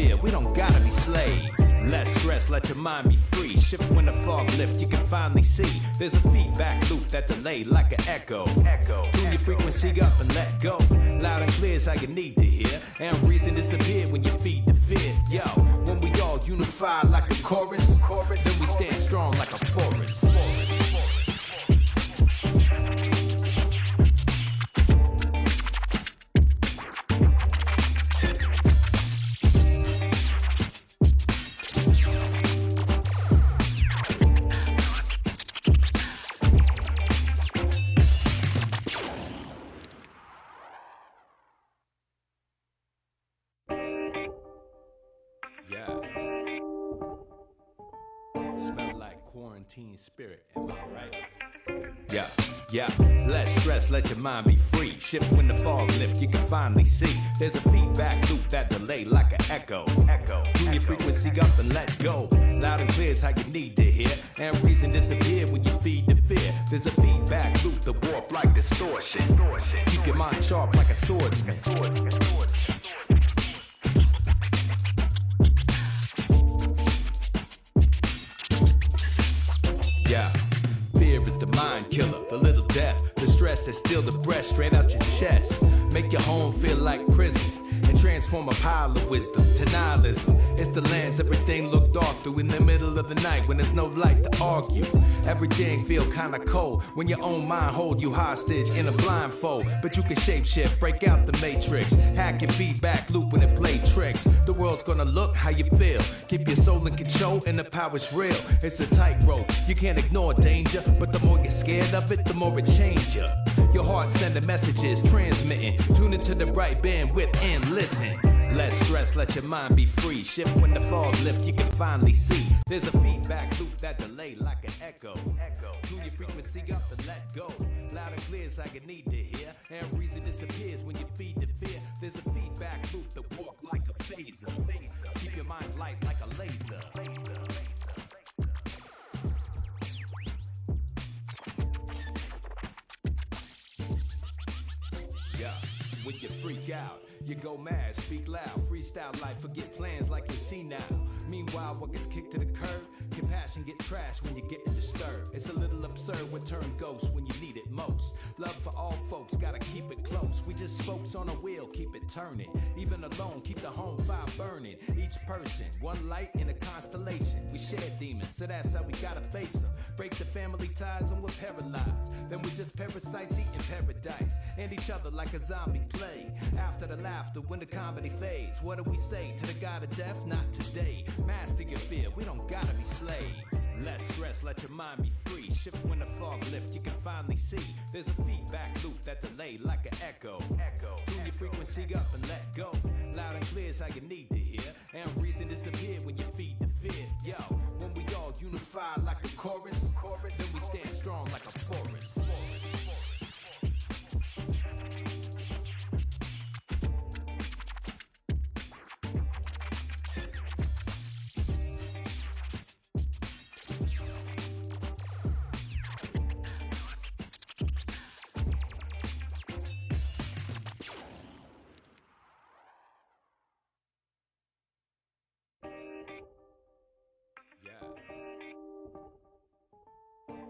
fear, we don't gotta be slaves. Less stress, let your mind be free. Shift when the fog lifts, you can finally see. There's a feedback loop that delay like an echo. Tune your frequency up and let go. Loud and clear is how you need to hear. And reason disappear when you feed the fear. Yo, when we all unify like a chorus, then we stand strong like a forest. Quarantine spirit, am I right? Yeah, less stress, let your mind be free. Shift when the fog lifts, you can finally see. There's a feedback loop that delay like an echo. Tune your frequency up and let go. Loud and clear is how you need to hear. And reason disappear when you feed the fear. There's a feedback loop, the warp like distortion. Keep your mind sharp like a swordsman. Yeah, fear is the mind killer, the little death, the stress that steal the breath straight out your chest. Make your home feel like prison and transform a pile of wisdom to nihilism. It's the lens everything look dark through in the middle of the night when there's no light to argue. Everything feel kinda cold when your own mind hold you hostage in a blindfold. But you can shapeshift, break out the matrix, hack your feedback loop when it play tricks. The world's gonna look how you feel. Keep your soul in control and the power's real. It's a tightrope, you can't ignore danger, but the more you're scared of it, the more it changes you. Your heart sending messages, transmitting. Tune into the right bandwidth and listen. Less stress, let your mind be free. Shift when the fog lifts, you can finally see. There's a feedback loop that delay like an echo. Tune your frequency up and let go. Loud and clear is how you need to hear. And reason disappears when you feed the fear. There's a feedback loop that walk like a phaser. Keep your mind light like a laser. When you freak out, you go mad, speak loud, freestyle life, forget plans like you see now. Meanwhile, what gets kicked to the curb, compassion get trashed when you're getting disturbed. It's a little absurd what turn ghost when you need it most. Love for all folks, gotta keep it close. We just spokes on a wheel, keep it turning. Even alone, keep the home fire burning. Each person, one light in a constellation. We share demons, so that's how we gotta face them. Break the family ties and we're paralyzed. Then we just parasites eating paradise. And each other like a zombie play. After the laughter, when the comedy fades, what do we say to the God of death? Not today. Master your fear, we don't gotta be slaves. Less stress, let your mind be free. Shift when the fog lifts, you can finally see. There's a feedback loop that delay like an echo. Tune your frequency up and let go. Loud and clear is how you need to hear. And reason disappear when you feed the fear. Yo, when we all unify like a chorus, then we stand strong like a forest.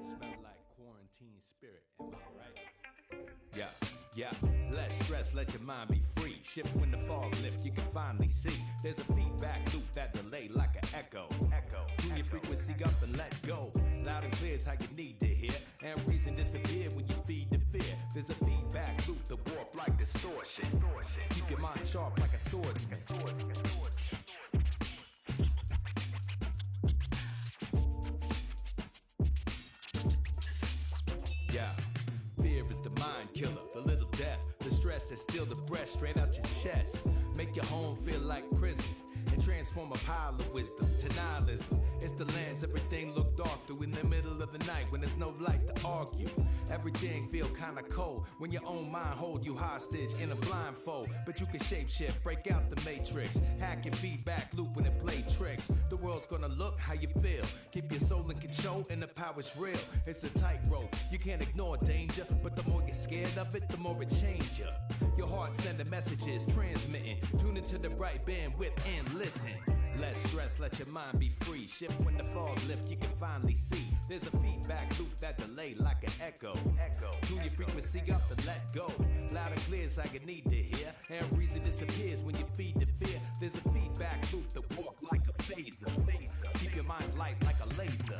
Smell like quarantine spirit, am I right? Yeah, less stress, let your mind be free. Shift when the fog lifts, you can finally see. There's a feedback loop that delay like an echo. Tune your frequency up and let go. Loud and clear is how you need to hear. And reason disappear when you feed the fear. There's a feedback loop, the warp like distortion. Keep your mind sharp like a swordsman. Yeah, fear is the mind killer, the little death, the stress that steal the breath straight out your chest. Make your home feel like prison and transform transform a pile of wisdom to nihilism. It's the lens, everything look dark through in the middle of the night when there's no light to argue. Everything feel kinda cold when your own mind hold you hostage in a blindfold. But you can shapeshift, break out the matrix, hack your feedback loop when it play tricks. The world's gonna look how you feel. Keep your soul in control and the power's real. It's a tightrope, you can't ignore danger, but the more you're scared of it, the more it changes you. Your heart sending messages, transmitting. Tune into the right bandwidth and listen. Less stress, let your mind be free. Shift when the fog lift, you can finally see. There's a feedback loop that delay like an echo. Tune your frequency up and let go. Loud and clear is like you need to hear. And reason disappears when you feed the fear. There's a feedback loop that walk like a phaser. Keep your mind light like a laser.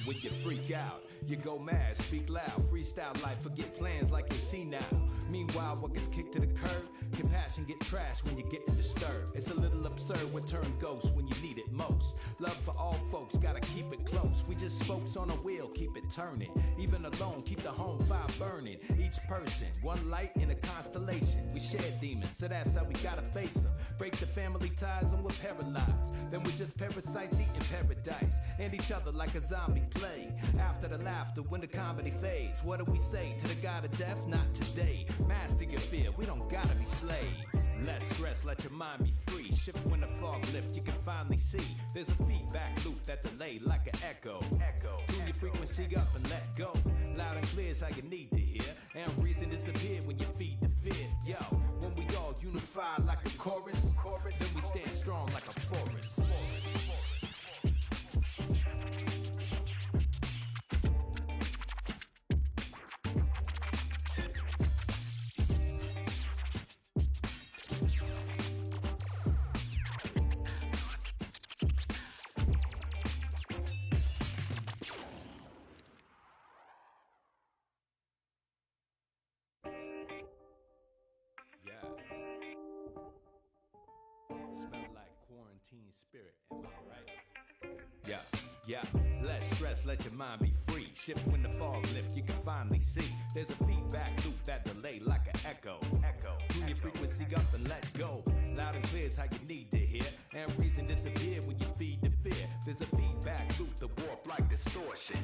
When you freak out, you go mad, speak loud, freestyle life, forget plans like you see now. Meanwhile, what gets kicked to the curb, compassion get trashed when you're getting disturbed. It's a little absurd what turn ghost when you need it most. Love for all folks, gotta keep it close. We just spokes on a wheel, keep it turning. Even alone, keep the home fire burning. Each person, one light in a constellation. We share demons, so that's how we gotta face them. Break the family ties and we're paralyzed. Then we're just parasites eating paradise. And each other like a zombie play. After the laughter, when the comedy fades, what do we say to the god of death? Not today. Master your fear, we don't gotta be slaves. Less stress, let your mind be free. Shift when the fog lift, you can finally see. There's a feedback loop that delay like an echo. Tune your frequency up and let go. Loud and clear is how you need to hear. And reason disappear when you feed the fear. Yo, when we all unify like a chorus, then we stand strong like a forest. Smell like quarantine spirit, am I right? Yeah, less stress, let your mind be free. Shift when the fog lift, you can finally see. There's a feedback loop that delay like an echo. Tune your frequency up and let go. Loud and clear is how you need to hear. And reason disappear when you feed the fear. There's a feedback loop that warp like distortion.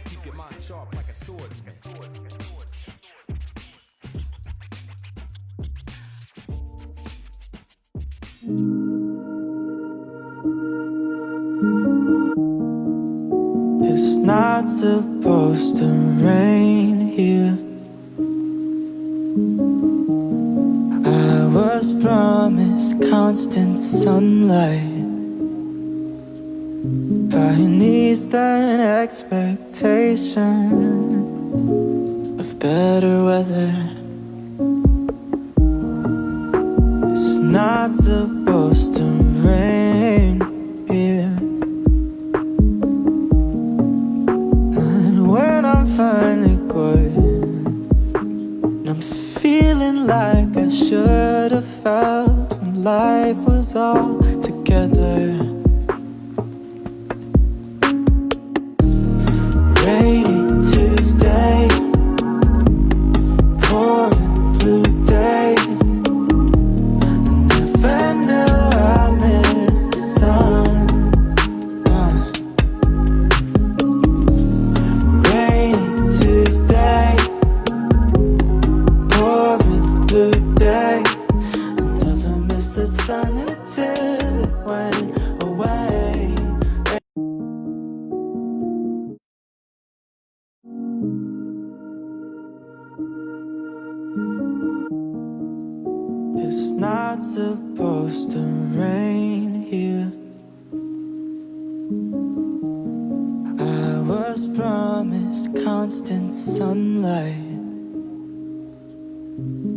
Keep your mind sharp like a swordsman. It's not supposed to rain here. I was promised constant sunlight by an eastern expectation of better weather. It's not supposed to rain here. When I'm finally going, I'm feeling like I should have felt when life was all together. Rainy Tuesday, pouring blue day. I never knew I missed the sun. Tuesday, pouring blue day. I never missed the sun until it went away. It's not supposed to rain here. I was promised constant sunlight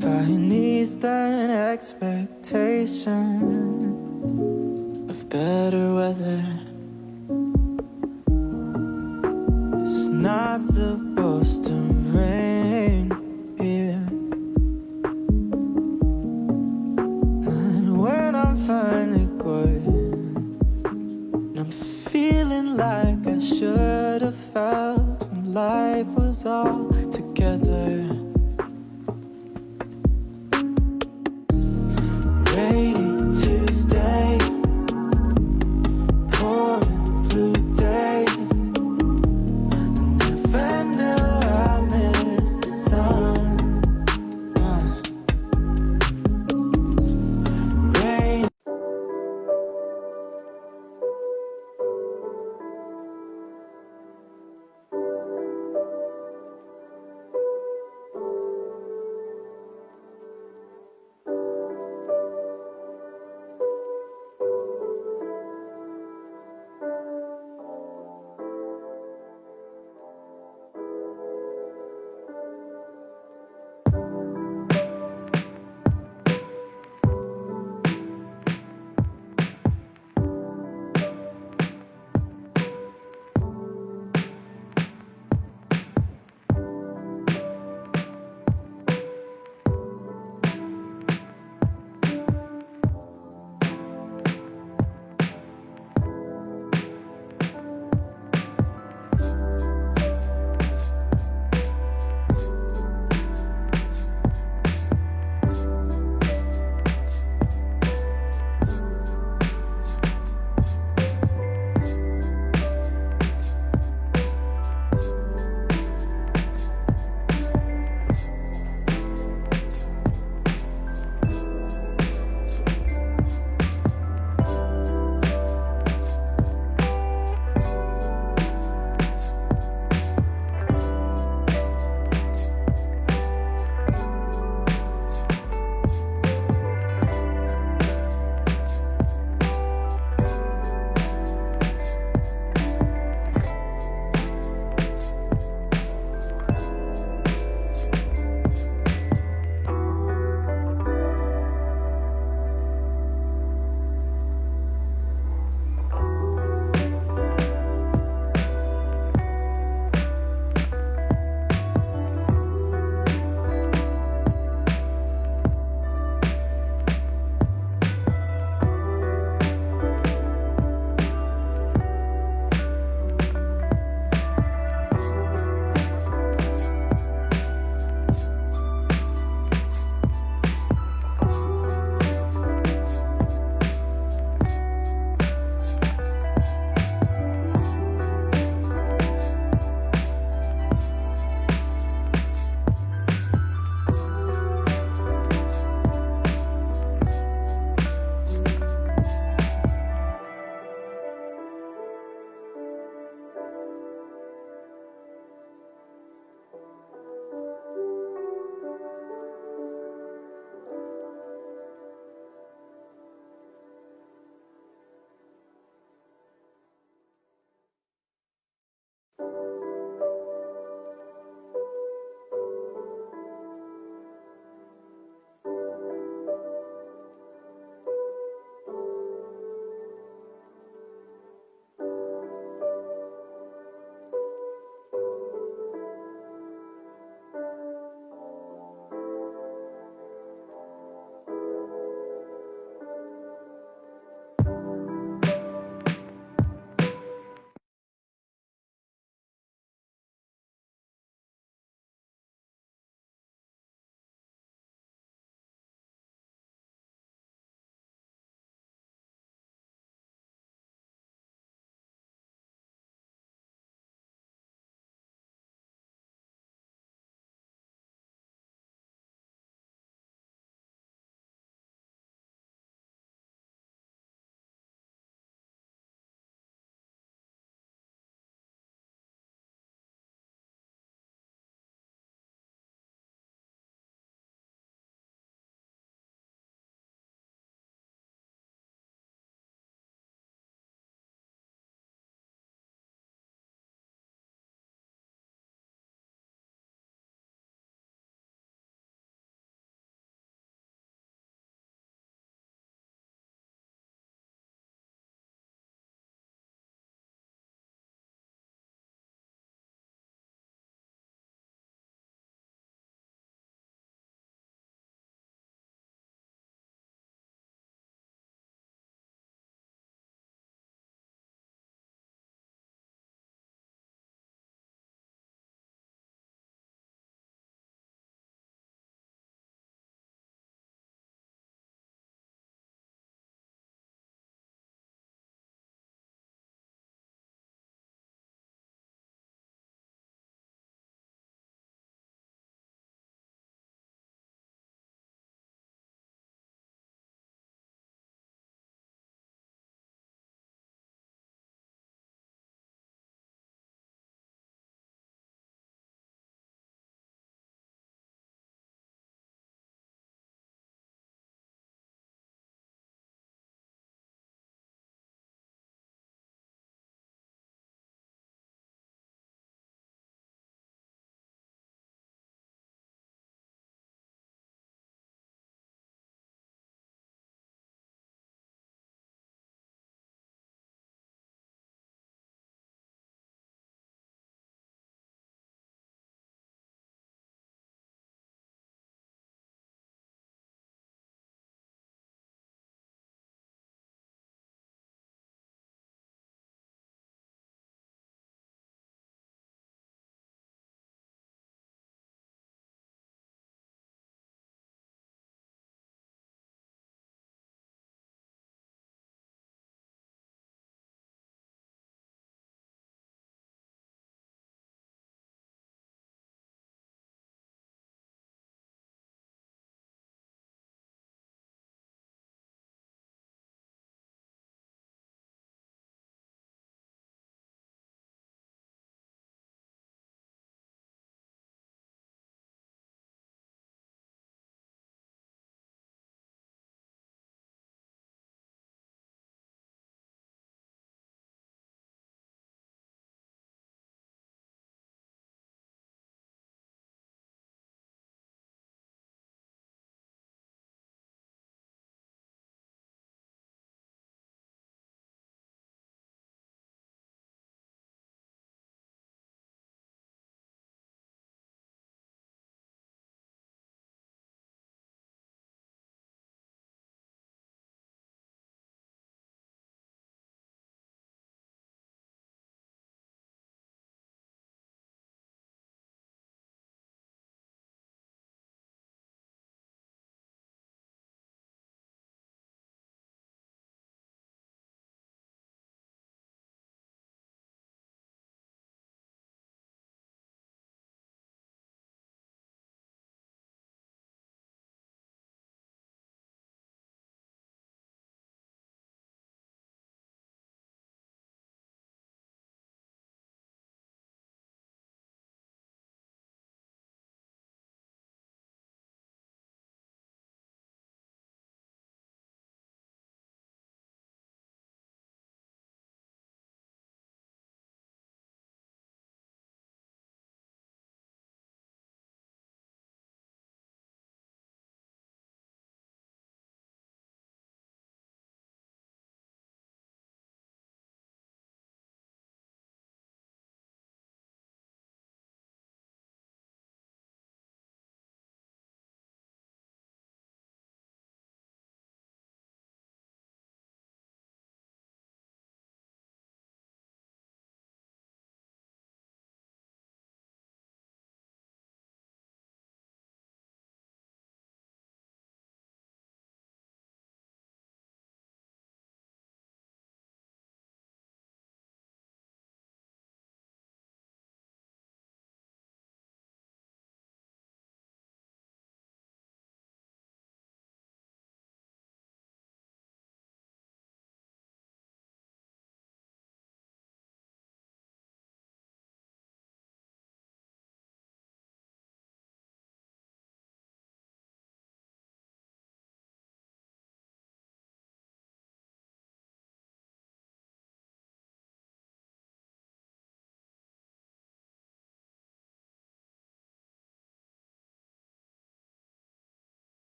by an eastern expectation of better weather. It's not supposed to rain here. And when I'm finally going, I'm feeling like I should have felt when life life was all together. Rainy Tuesday, pouring blue day. Never knew I missed the sun. Rain.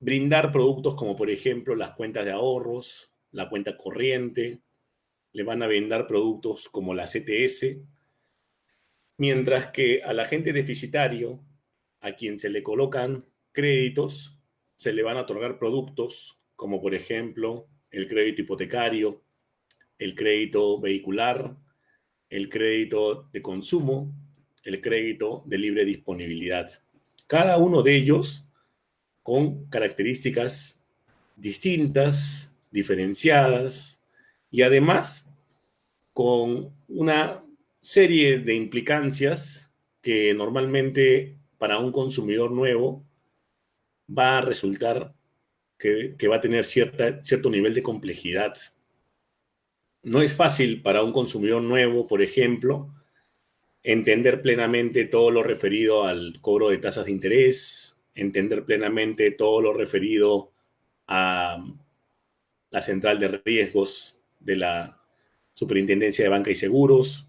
brindar productos como, por ejemplo, las cuentas de ahorros, la cuenta corriente, le van a brindar productos como la CTS, mientras que al agente deficitario, a quien se le colocan créditos, se le van a otorgar productos como, por ejemplo, el crédito hipotecario, el crédito vehicular, el crédito de consumo, el crédito de libre disponibilidad. Cada uno de ellos con características distintas, diferenciadas y además con una serie de implicancias que normalmente para un consumidor nuevo va a resultar que va a tener cierto nivel de complejidad. No es fácil para un consumidor nuevo, por ejemplo, entender plenamente todo lo referido al cobro de tasas de interés, entender plenamente todo lo referido a la central de riesgos de la Superintendencia de Banca y Seguros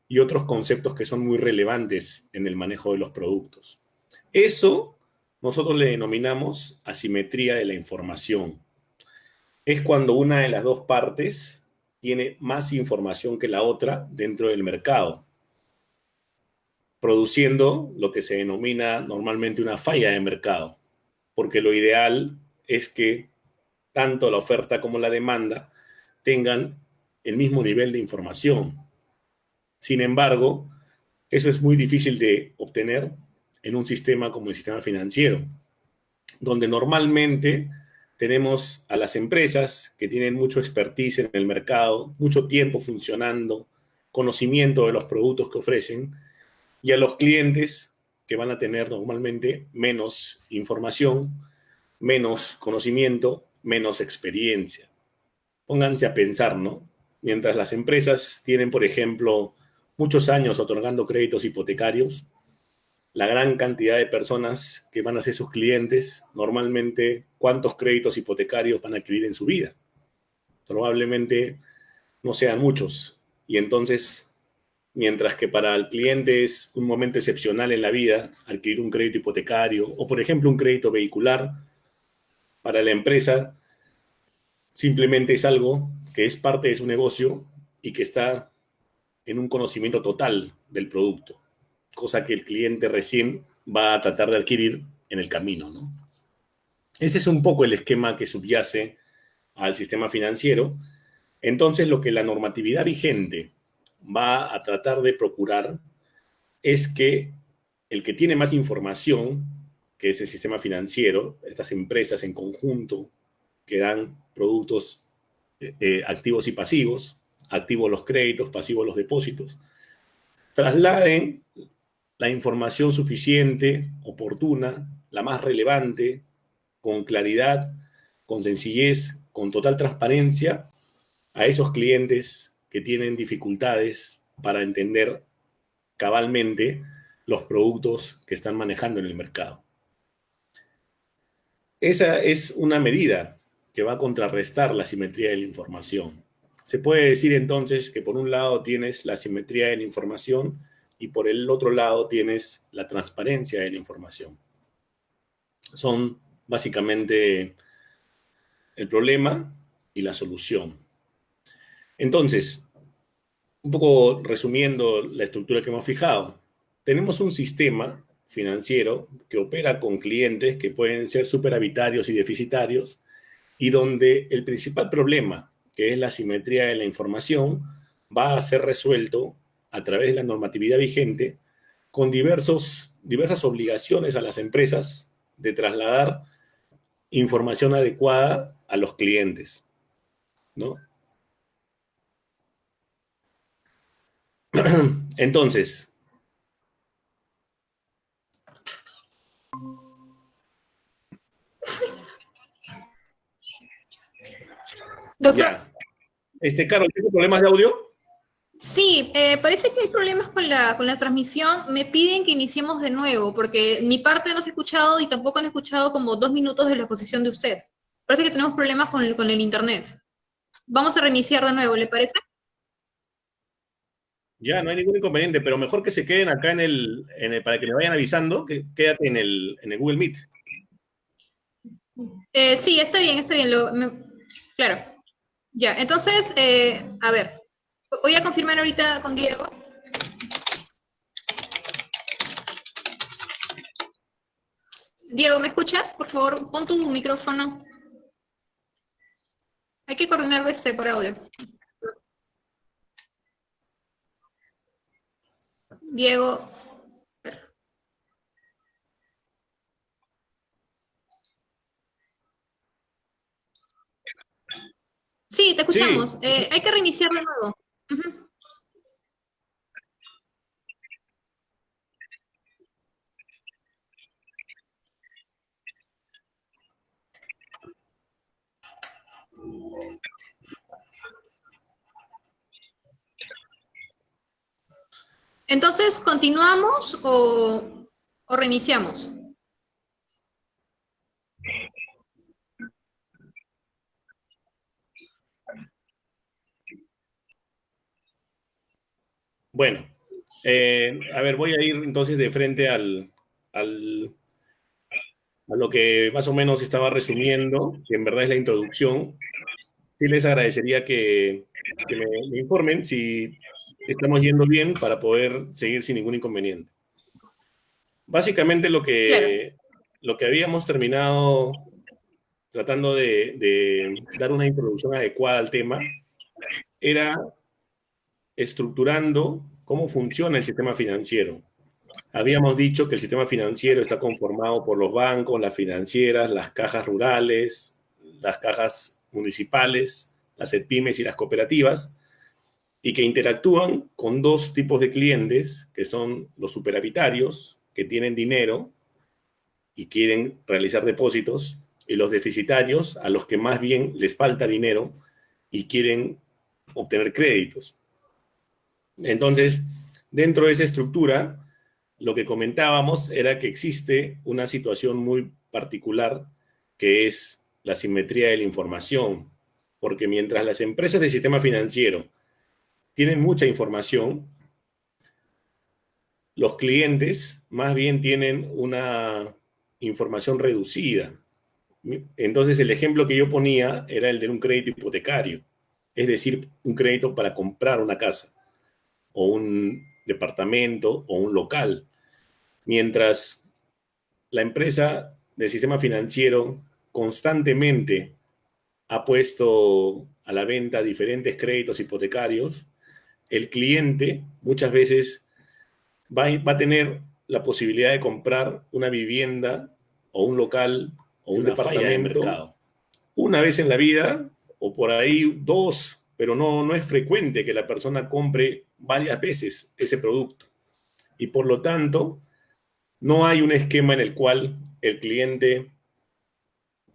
y otros conceptos que son muy relevantes en el manejo de los productos. Eso nosotros le denominamos asimetría de la información. Es cuando una de las dos partes tiene más información que la otra dentro del mercado, produciendo lo que se denomina normalmente una falla de mercado, porque lo ideal es que tanto la oferta como la demanda tengan el mismo nivel de información. Sin embargo, eso es muy difícil de obtener en un sistema como el sistema financiero, donde normalmente tenemos a las empresas que tienen mucho expertise en el mercado, mucho tiempo funcionando, conocimiento de los productos que ofrecen, y a los clientes que van a tener normalmente menos información, menos conocimiento, menos experiencia. Pónganse a pensar, ¿no? Mientras las empresas tienen, por ejemplo, muchos años otorgando créditos hipotecarios, la gran cantidad de personas que van a ser sus clientes, normalmente, ¿cuántos créditos hipotecarios van a adquirir en su vida? Probablemente no sean muchos. Y entonces, mientras que para el cliente es un momento excepcional en la vida adquirir un crédito hipotecario o, por ejemplo, un crédito vehicular, para la empresa simplemente es algo que es parte de su negocio y que está en un conocimiento total del producto, cosa que el cliente recién va a tratar de adquirir en el camino, ¿no? Ese es un poco el esquema que subyace al sistema financiero. Entonces, lo que la normatividad vigente va a tratar de procurar es que el que tiene más información, que es el sistema financiero, estas empresas en conjunto que dan productos activos y pasivos, activos los créditos, pasivos los depósitos, trasladen la información suficiente, oportuna, la más relevante, con claridad, con sencillez, con total transparencia a esos clientes que tienen dificultades para entender cabalmente los productos que están manejando en el mercado. Esa es una medida que va a contrarrestar la simetría de la información. Se puede decir entonces que por un lado tienes la simetría de la información y por el otro lado tienes la transparencia de la información. Son básicamente el problema y la solución. Entonces, un poco resumiendo la estructura que hemos fijado, tenemos un sistema financiero que opera con clientes que pueden ser superavitarios y deficitarios y donde el principal problema, que es la asimetría de la información, va a ser resuelto a través de la normatividad vigente con diversas obligaciones a las empresas de trasladar información adecuada a los clientes, ¿no? Entonces, Doctor, ya. Carol, ¿tienes problemas de audio? sí, parece que hay problemas con la transmisión. Me piden que iniciemos de nuevo, porque mi parte no se ha escuchado y tampoco han escuchado como 2 minutos de la exposición de usted. Parece que tenemos problemas con el internet. Vamos a reiniciar de nuevo, ¿le parece? Ya, no hay ningún inconveniente, pero mejor que se queden acá para que me vayan avisando, que quédate en el Google Meet. Sí, está bien, está bien. Claro. Ya, entonces, a ver, voy a confirmar ahorita con Diego. Diego, ¿me escuchas? Por favor, pon tu micrófono. Hay que coordinar por audio. Diego. Sí, te Sí, escuchamos. Hay que reiniciar de nuevo. Ujú. Entonces, ¿continuamos o reiniciamos? bueno, a ver, voy a ir entonces de frente a lo que más o menos estaba resumiendo, que en verdad es la introducción. Sí les agradecería que me informen si estamos yendo bien para poder seguir sin ningún inconveniente. Básicamente Claro. lo que habíamos terminado tratando de dar una introducción adecuada al tema era estructurando cómo funciona el sistema financiero. Habíamos dicho que el sistema financiero está conformado por los bancos, las financieras, las cajas rurales, las cajas municipales, las EPIMES y las cooperativas, y que interactúan con dos tipos de clientes, que son los superavitarios, que tienen dinero y quieren realizar depósitos, y los deficitarios, a los que más bien les falta dinero y quieren obtener créditos. Entonces, dentro de esa estructura, lo que comentábamos era que existe una situación muy particular que es la simetría de la información, porque mientras las empresas del sistema financiero tienen mucha información, los clientes más bien tienen una información reducida. Entonces, el ejemplo que yo ponía era el de un crédito hipotecario, es decir, un crédito para comprar una casa o un departamento o un local. Mientras la empresa del sistema financiero constantemente ha puesto a la venta diferentes créditos hipotecarios, el cliente muchas veces va a tener la posibilidad de comprar una vivienda o un local o un departamento una vez en la vida o por ahí dos, pero no es frecuente que la persona compre varias veces ese producto. Y por lo tanto, no hay un esquema en el cual el cliente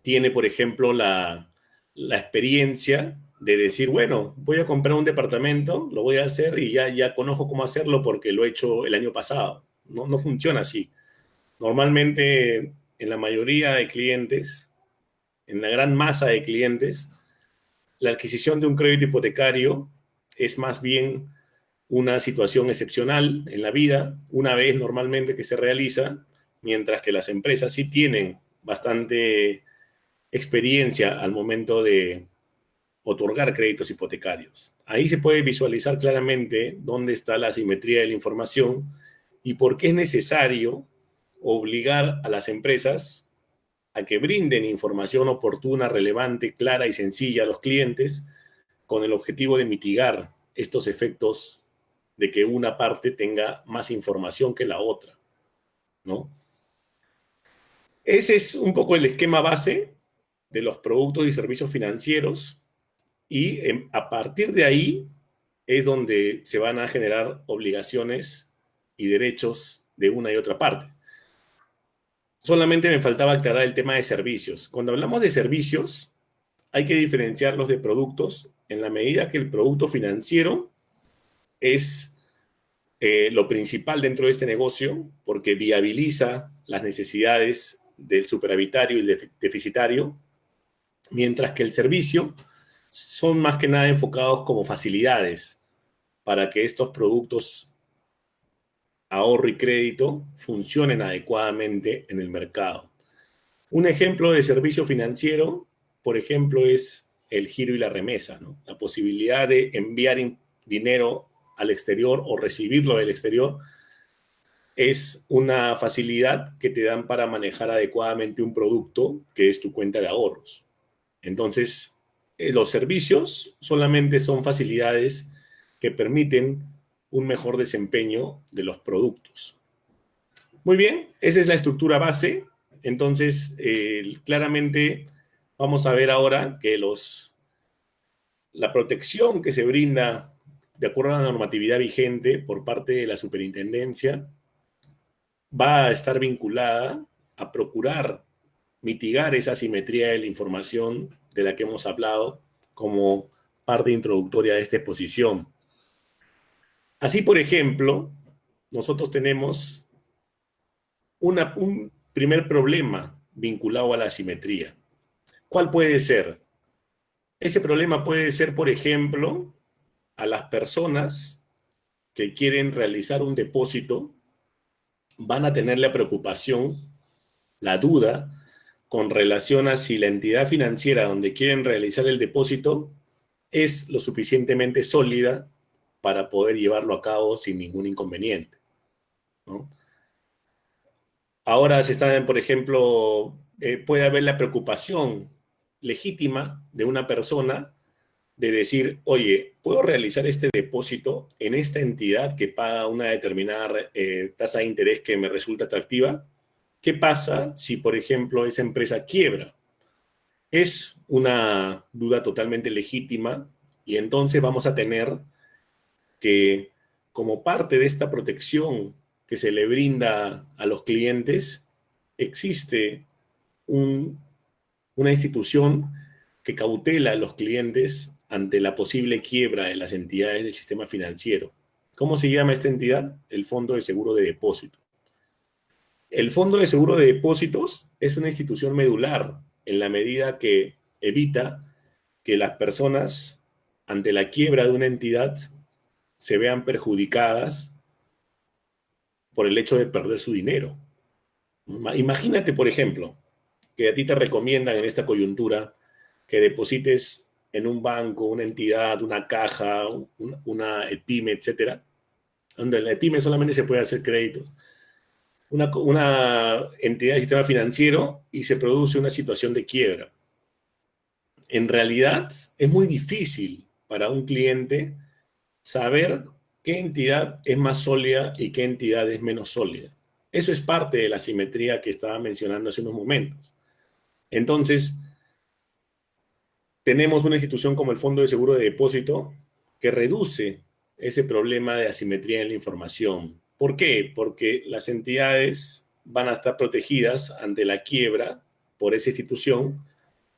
tiene, por ejemplo, la experiencia de decir, bueno, voy a comprar un departamento, lo voy a hacer y ya conozco cómo hacerlo porque lo he hecho el año pasado. No funciona así. Normalmente, en la mayoría de clientes, en la gran masa de clientes, la adquisición de un crédito hipotecario es más bien una situación excepcional en la vida, una vez normalmente que se realiza, mientras que las empresas sí tienen bastante experiencia al momento de otorgar créditos hipotecarios. Ahí se puede visualizar claramente dónde está la asimetría de la información y por qué es necesario obligar a las empresas a que brinden información oportuna, relevante, clara y sencilla a los clientes con el objetivo de mitigar estos efectos de que una parte tenga más información que la otra, ¿no? Ese es un poco el esquema base de los productos y servicios financieros y a partir de ahí es donde se van a generar obligaciones y derechos de una y otra parte. Solamente me faltaba aclarar el tema de servicios. Cuando hablamos de servicios, hay que diferenciarlos de productos en la medida que el producto financiero es lo principal dentro de este negocio porque viabiliza las necesidades del superavitario y del deficitario, mientras que el servicio son más que nada enfocados como facilidades para que estos productos ahorro y crédito funcionen adecuadamente en el mercado. Un ejemplo de servicio financiero, por ejemplo, es el giro y la remesa, ¿no? La posibilidad de enviar dinero al exterior o recibirlo del exterior es una facilidad que te dan para manejar adecuadamente un producto que es tu cuenta de ahorros. Entonces, los servicios solamente son facilidades que permiten un mejor desempeño de los productos. Muy bien, esa es la estructura base. Entonces, claramente vamos a ver ahora que la protección que se brinda de acuerdo a la normatividad vigente por parte de la superintendencia va a estar vinculada a procurar mitigar esa asimetría de la información de la que hemos hablado como parte introductoria de esta exposición. Así, por ejemplo, nosotros tenemos un primer problema vinculado a la asimetría. ¿Cuál puede ser? Ese problema puede ser, por ejemplo, a las personas que quieren realizar un depósito van a tener la preocupación, la duda, con relación a si la entidad financiera donde quieren realizar el depósito es lo suficientemente sólida para poder llevarlo a cabo sin ningún inconveniente, ¿no? Ahora se está, por ejemplo, puede haber la preocupación legítima de una persona de decir, oye, ¿puedo realizar este depósito en esta entidad que paga una determinada tasa de interés que me resulta atractiva? ¿Qué pasa si, por ejemplo, esa empresa quiebra? Es una duda totalmente legítima y entonces vamos a tener que, como parte de esta protección que se le brinda a los clientes, existe una institución que cautela a los clientes ante la posible quiebra de las entidades del sistema financiero. ¿Cómo se llama esta entidad? El Fondo de Seguro de Depósito. El Fondo de Seguro de Depósitos es una institución medular en la medida que evita que las personas, ante la quiebra de una entidad, se vean perjudicadas por el hecho de perder su dinero. Imagínate, por ejemplo, que a ti te recomiendan en esta coyuntura que deposites en un banco, una entidad, una caja, una EPYME, etcétera, donde en la EPYME solamente se puede hacer créditos. Una entidad del sistema financiero y se produce una situación de quiebra. En realidad, es muy difícil para un cliente saber qué entidad es más sólida y qué entidad es menos sólida. Eso es parte de la asimetría que estaba mencionando hace unos momentos. Entonces, tenemos una institución como el Fondo de Seguro de Depósito que reduce ese problema de asimetría en la información. ¿Por qué? Porque las entidades van a estar protegidas ante la quiebra por esa institución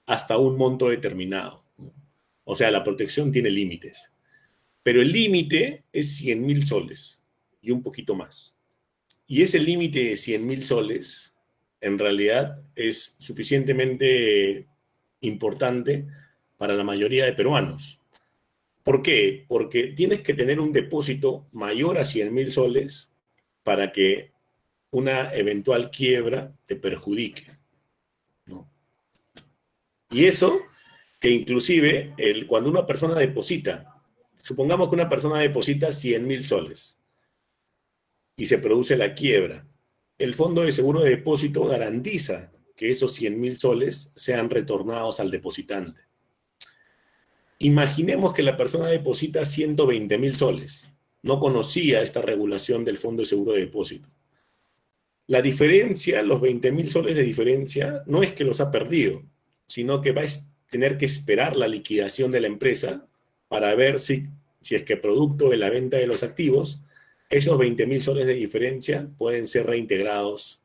hasta un monto determinado. O sea, la protección tiene límites. Pero el límite es 100.000 soles y un poquito más. Y ese límite de 100.000 soles en realidad es suficientemente importante para la mayoría de peruanos. ¿Por qué? Porque tienes que tener un depósito mayor a 100.000 soles para que una eventual quiebra te perjudique, ¿no? Y eso que inclusive cuando una persona deposita, supongamos que una persona deposita 100.000 soles y se produce la quiebra, el Fondo de Seguro de Depósito garantiza que esos 100.000 soles sean retornados al depositante. Imaginemos que la persona deposita 120.000 soles. No conocía esta regulación del Fondo de Seguro de Depósito. La diferencia, los 20.000 soles de diferencia, no es que los ha perdido, sino que va a tener que esperar la liquidación de la empresa para ver si es que producto de la venta de los activos, esos 20.000 soles de diferencia pueden ser reintegrados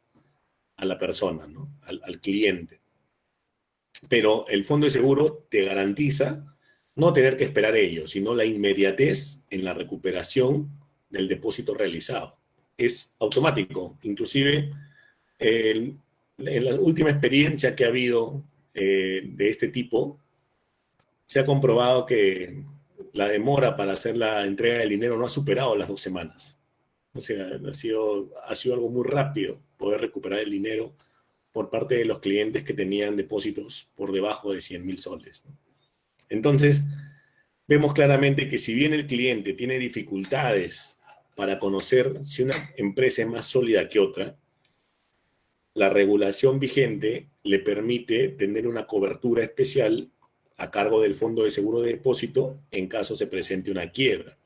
a la persona, ¿no? al cliente. Pero el Fondo de Seguro te garantiza no tener que esperar ello, sino la inmediatez en la recuperación del depósito realizado. Es automático. Inclusive, en la última experiencia que ha habido de este tipo, se ha comprobado que la demora para hacer la entrega del dinero no ha superado las 2 semanas. O sea, ha sido algo muy rápido poder recuperar el dinero por parte de los clientes que tenían depósitos por debajo de 100.000 soles, ¿no? Entonces, vemos claramente que si bien el cliente tiene dificultades para conocer si una empresa es más sólida que otra, la regulación vigente le permite tener una cobertura especial a cargo del Fondo de Seguro de Depósito en caso se presente una quiebra.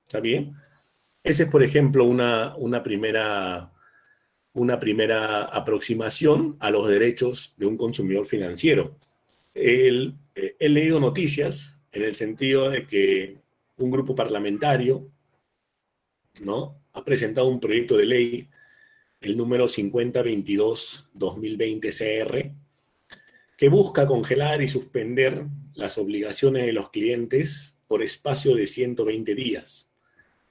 ¿Está bien? Esa es, por ejemplo, una primera aproximación a los derechos de un consumidor financiero. He leído noticias en el sentido de que un grupo parlamentario, ¿no?, ha presentado un proyecto de ley, el número 5022-2020 CR, que busca congelar y suspender las obligaciones de los clientes por espacio de 120 días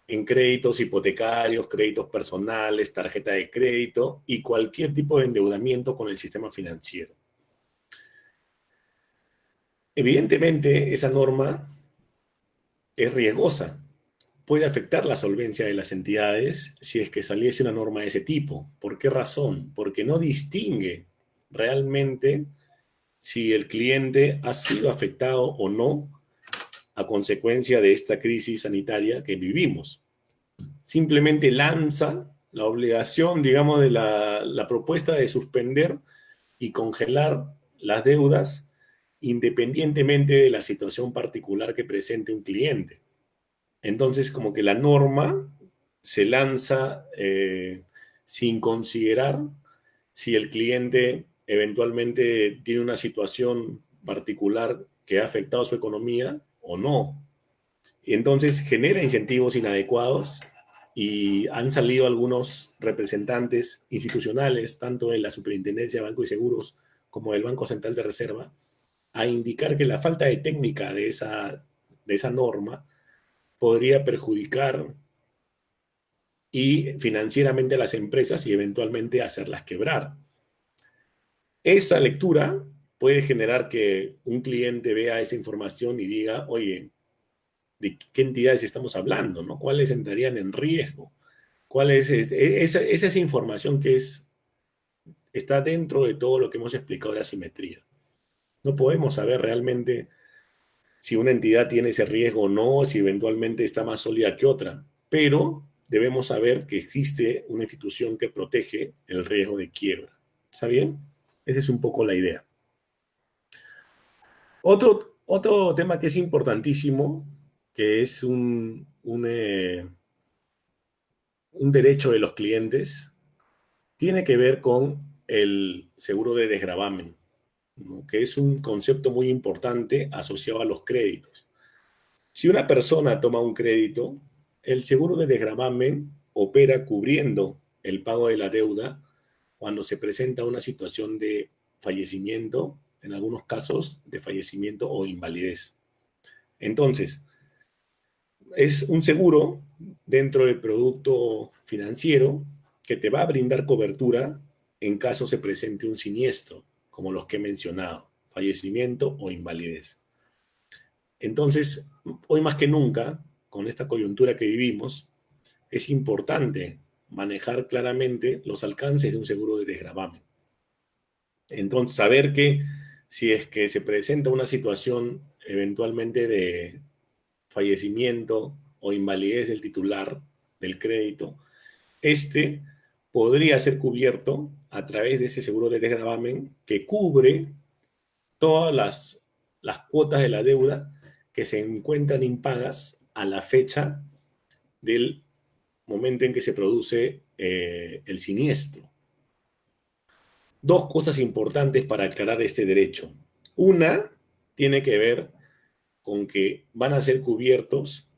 en créditos hipotecarios, créditos personales, tarjeta de crédito y cualquier tipo de endeudamiento con el sistema financiero. Evidentemente, esa norma es riesgosa. Puede afectar la solvencia de las entidades si es que saliese una norma de ese tipo. ¿Por qué razón? Porque no distingue realmente si el cliente ha sido afectado o no a consecuencia de esta crisis sanitaria que vivimos. Simplemente lanza la obligación, digamos, de la propuesta de suspender y congelar las deudas independientemente de la situación particular que presente un cliente. Entonces, como que la norma se lanza sin considerar si el cliente eventualmente tiene una situación particular que ha afectado su economía o no. Y entonces genera incentivos inadecuados y han salido algunos representantes institucionales, tanto de la Superintendencia de Banco y Seguros como del Banco Central de Reserva, a indicar que la falta de técnica de esa norma podría perjudicar y financieramente a las empresas y eventualmente hacerlas quebrar. Esa lectura puede generar que un cliente vea esa información y diga, oye, ¿de qué entidades estamos hablando, ¿no? ¿Cuáles entrarían en riesgo? ¿Cuál es esa información que está dentro de todo lo que hemos explicado de asimetría? No podemos saber realmente si una entidad tiene ese riesgo o no, si eventualmente está más sólida que otra, pero debemos saber que existe una institución que protege el riesgo de quiebra. ¿Está bien? Esa es un poco la idea. Otro tema que es importantísimo, que es un derecho de los clientes, tiene que ver con el seguro de desgravamen, ¿no?, que es un concepto muy importante asociado a los créditos. Si una persona toma un crédito, el seguro de desgravamen opera cubriendo el pago de la deuda cuando se presenta una situación de fallecimiento, en algunos casos de fallecimiento o invalidez. Entonces, es un seguro dentro del producto financiero que te va a brindar cobertura en caso se presente un siniestro, como los que he mencionado, fallecimiento o invalidez. Entonces, hoy más que nunca, con esta coyuntura que vivimos, es importante manejar claramente los alcances de un seguro de desgravamen. Entonces, saber que si es que se presenta una situación eventualmente de fallecimiento o invalidez del titular del crédito, este podría ser cubierto a través de ese seguro de desgravamen que cubre todas las cuotas de la deuda que se encuentran impagas a la fecha del momento en que se produce el siniestro. Dos cosas importantes para aclarar este derecho. Una tiene que ver con que van a ser cubiertos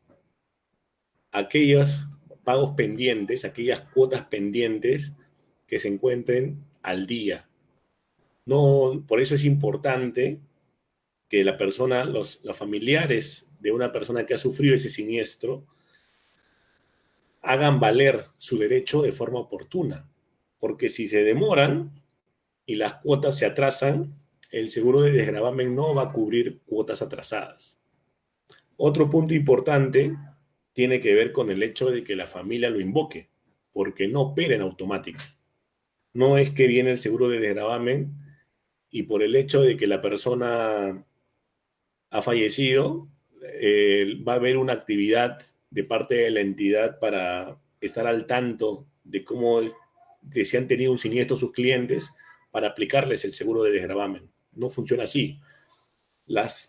aquellos pagos pendientes, aquellas cuotas pendientes que se encuentren al día. No, por eso es importante que la persona, los familiares de una persona que ha sufrido ese siniestro hagan valer su derecho de forma oportuna, porque si se demoran y las cuotas se atrasan, el seguro de desgravamen no va a cubrir cuotas atrasadas. Otro punto importante tiene que ver con el hecho de que la familia lo invoque, porque no opera en automático. no es que viene el seguro de desgravamen y por el hecho de que la persona ha fallecido, va a haber una actividad de parte de la entidad para estar al tanto de cómo, de si han tenido un siniestro sus clientes, para aplicarles el seguro de desgravamen. No funciona así.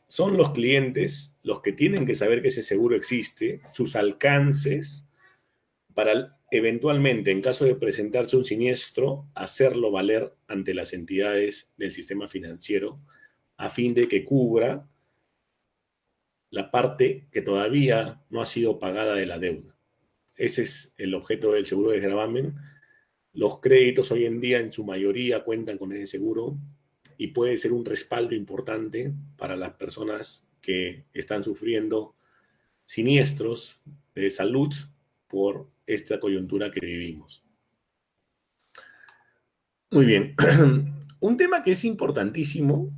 Son los clientes los que tienen que saber que ese seguro existe, sus alcances, para eventualmente, en caso de presentarse un siniestro, hacerlo valer ante las entidades del sistema financiero a fin de que cubra la parte que todavía no ha sido pagada de la deuda. Ese es el objeto del seguro de desgravamen. Los créditos hoy en día en su mayoría cuentan con ese seguro y puede ser un respaldo importante para las personas que están sufriendo siniestros de salud por esta coyuntura que vivimos. Muy bien. Un tema que es importantísimo,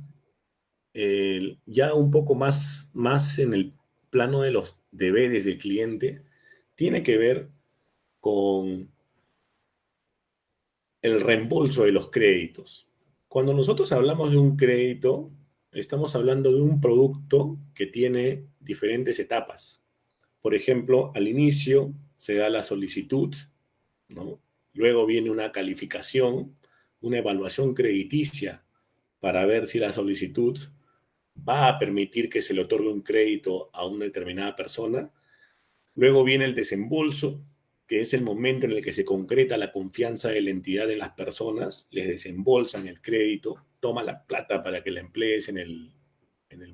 ya un poco más en el plano de los deberes del cliente, tiene que ver con el reembolso de los créditos. Cuando nosotros hablamos de un crédito, estamos hablando de un producto que tiene diferentes etapas. Por ejemplo, al inicio se da la solicitud, ¿no? Luego viene una calificación, una evaluación crediticia para ver si la solicitud va a permitir que se le otorgue un crédito a una determinada persona. Luego viene el desembolso, que es el momento en el que se concreta la confianza de la entidad en las personas, les desembolsan el crédito, toma la plata para que la emplees en el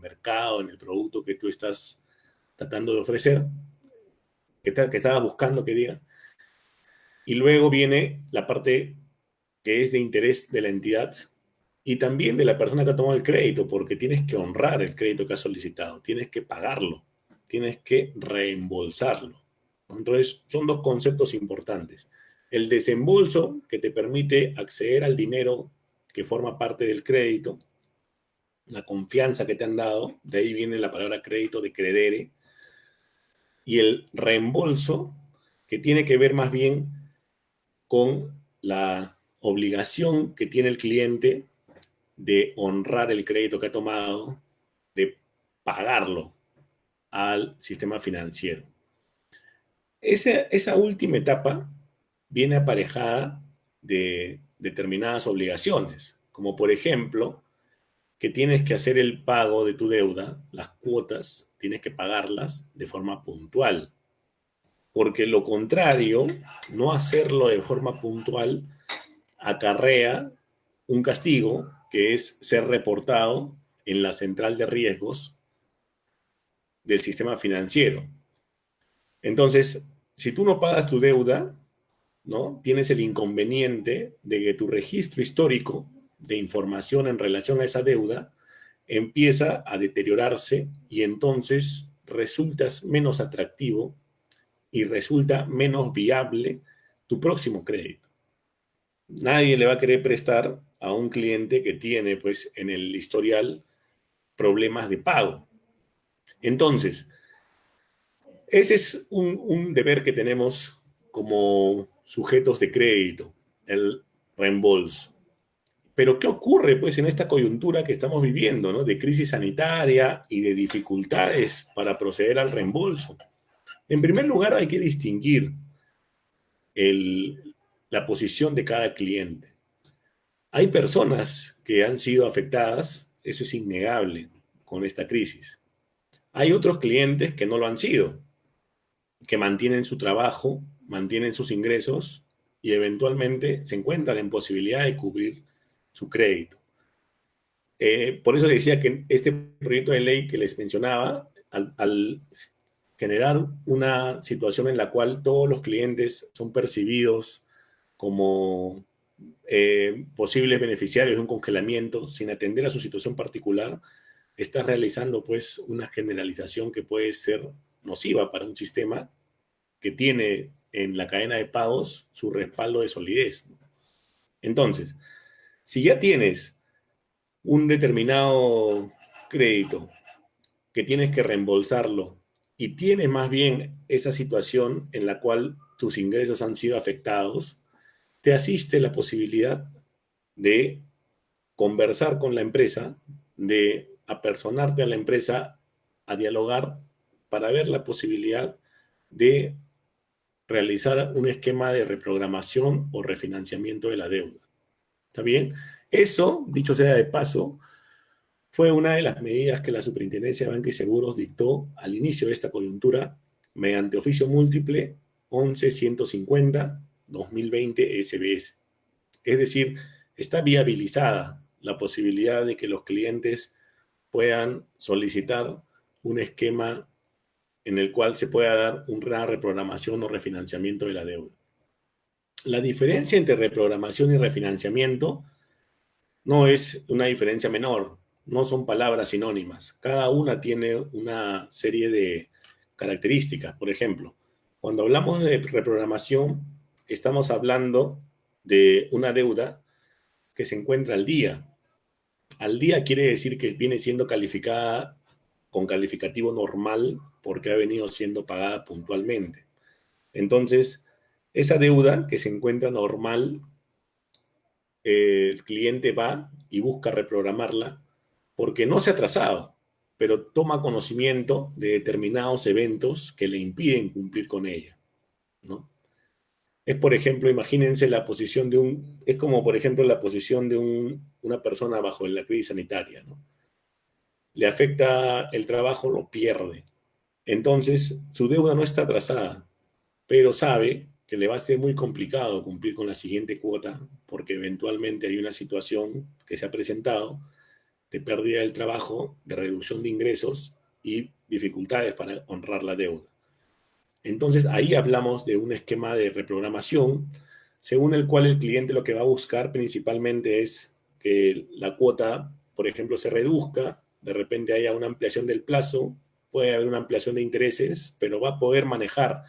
mercado, en el producto que tú estás tratando de ofrecer, que estabas buscando que diga. Y luego viene la parte que es de interés de la entidad y también de la persona que ha tomado el crédito, porque tienes que honrar el crédito que has solicitado, tienes que pagarlo, tienes que reembolsarlo. Entonces, son dos conceptos importantes. El desembolso, que te permite acceder al dinero que forma parte del crédito, la confianza que te han dado, de ahí viene la palabra crédito, de credere, y el reembolso, que tiene que ver más bien con la obligación que tiene el cliente de honrar el crédito que ha tomado, de pagarlo al sistema financiero. Esa última etapa viene aparejada de determinadas obligaciones, como por ejemplo, que tienes que hacer el pago de tu deuda, las cuotas, tienes que pagarlas de forma puntual, porque lo contrario, no hacerlo de forma puntual, acarrea un castigo, que es ser reportado en la central de riesgos del sistema financiero. Entonces, si tú no pagas tu deuda, ¿no?, tienes el inconveniente de que tu registro histórico de información en relación a esa deuda empieza a deteriorarse y entonces resultas menos atractivo y resulta menos viable tu próximo crédito. Nadie le va a querer prestar a un cliente que tiene, pues, en el historial problemas de pago. Entonces, ese es un deber que tenemos como sujetos de crédito, el reembolso. Pero ¿qué ocurre, pues, en esta coyuntura que estamos viviendo, ¿no?, de crisis sanitaria y de dificultades para proceder al reembolso? En primer lugar, hay que distinguir la posición de cada cliente. Hay personas que han sido afectadas, eso es innegable, con esta crisis. Hay otros clientes que no lo han sido, que mantienen su trabajo, mantienen sus ingresos y eventualmente se encuentran en posibilidad de cubrir su crédito. Por eso decía que este proyecto de ley que les mencionaba, al generar una situación en la cual todos los clientes son percibidos como posibles beneficiarios de un congelamiento sin atender a su situación particular, está realizando, pues, una generalización que puede ser nociva para un sistema que tiene en la cadena de pagos su respaldo de solidez. Entonces, si ya tienes un determinado crédito que tienes que reembolsarlo y tienes más bien esa situación en la cual tus ingresos han sido afectados, te asiste la posibilidad de conversar con la empresa, de apersonarte a la empresa, a dialogar para ver la posibilidad de realizar un esquema de reprogramación o refinanciamiento de la deuda. ¿Está bien? Eso, dicho sea de paso, fue una de las medidas que la Superintendencia de Banca y Seguros dictó al inicio de esta coyuntura mediante oficio múltiple 11-150-2020 SBS. Es decir, está viabilizada la posibilidad de que los clientes puedan solicitar un esquema en el cual se pueda dar una reprogramación o refinanciamiento de la deuda. La diferencia entre reprogramación y refinanciamiento no es una diferencia menor, no son palabras sinónimas. Cada una tiene una serie de características. Por ejemplo, cuando hablamos de reprogramación, estamos hablando de una deuda que se encuentra al día. Al día quiere decir que viene siendo calificada con calificativo normal porque ha venido siendo pagada puntualmente. Entonces, esa deuda que se encuentra normal, el cliente va y busca reprogramarla porque no se ha atrasado, pero toma conocimiento de determinados eventos que le impiden cumplir con ella, ¿no? Es, por ejemplo, imagínense la posición es como, por ejemplo, la posición de una persona bajo la crisis sanitaria, ¿no? Le afecta el trabajo, lo pierde. Entonces, su deuda no está atrasada, pero sabe que le va a ser muy complicado cumplir con la siguiente cuota porque eventualmente hay una situación que se ha presentado de pérdida del trabajo, de reducción de ingresos y dificultades para honrar la deuda. Entonces, ahí hablamos de un esquema de reprogramación según el cual el cliente lo que va a buscar principalmente es que la cuota, por ejemplo, se reduzca, de repente haya una ampliación del plazo, puede haber una ampliación de intereses, pero va a poder manejar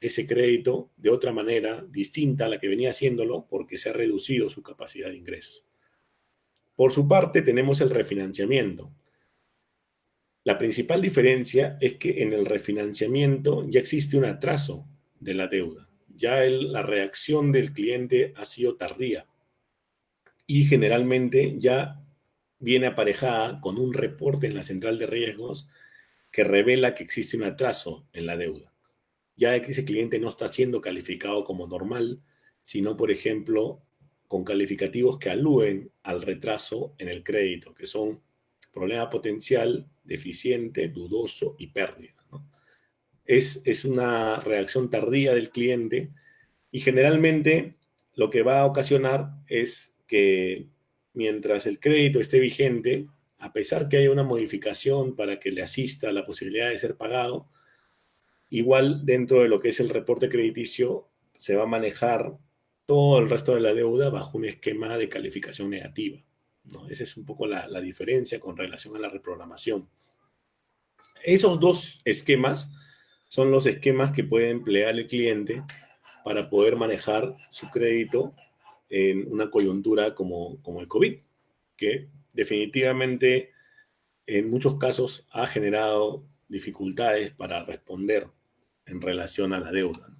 ese crédito de otra manera distinta a la que venía haciéndolo porque se ha reducido su capacidad de ingresos. Por su parte, tenemos el refinanciamiento. La principal diferencia es que en el refinanciamiento ya existe un atraso de la deuda. Ya la reacción del cliente ha sido tardía y generalmente ya viene aparejada con un reporte en la central de riesgos que revela que existe un atraso en la deuda. Ya ese cliente no está siendo calificado como normal, sino, por ejemplo, con calificativos que aluden al retraso en el crédito, que son problema potencial, deficiente, dudoso y pérdida, ¿no? Es una reacción tardía del cliente y generalmente lo que va a ocasionar es que mientras el crédito esté vigente, a pesar que haya una modificación para que le asista la posibilidad de ser pagado, igual dentro de lo que es el reporte crediticio se va a manejar todo el resto de la deuda bajo un esquema de calificación negativa, ¿no? Esa es un poco la diferencia con relación a la reprogramación. Esos dos esquemas son los esquemas que puede emplear el cliente para poder manejar su crédito en una coyuntura como el COVID, que definitivamente en muchos casos ha generado dificultades para responder en relación a la deuda, ¿no?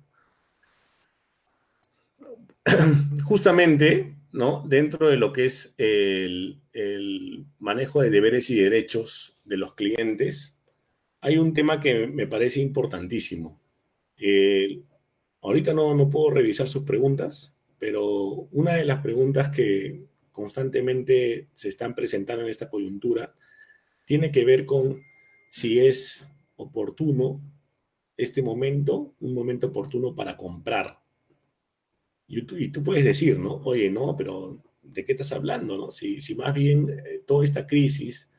Justamente, ¿no? Dentro de lo que es el manejo de deberes y derechos de los clientes, hay un tema que me parece importantísimo. Ahorita no puedo revisar sus preguntas, pero una de las preguntas que constantemente se están presentando en esta coyuntura tiene que ver con si es oportuno este momento, un momento oportuno para comprar. Y tú puedes decir, ¿no? Oye, no, pero ¿de qué estás hablando, no? Si más bien toda esta crisis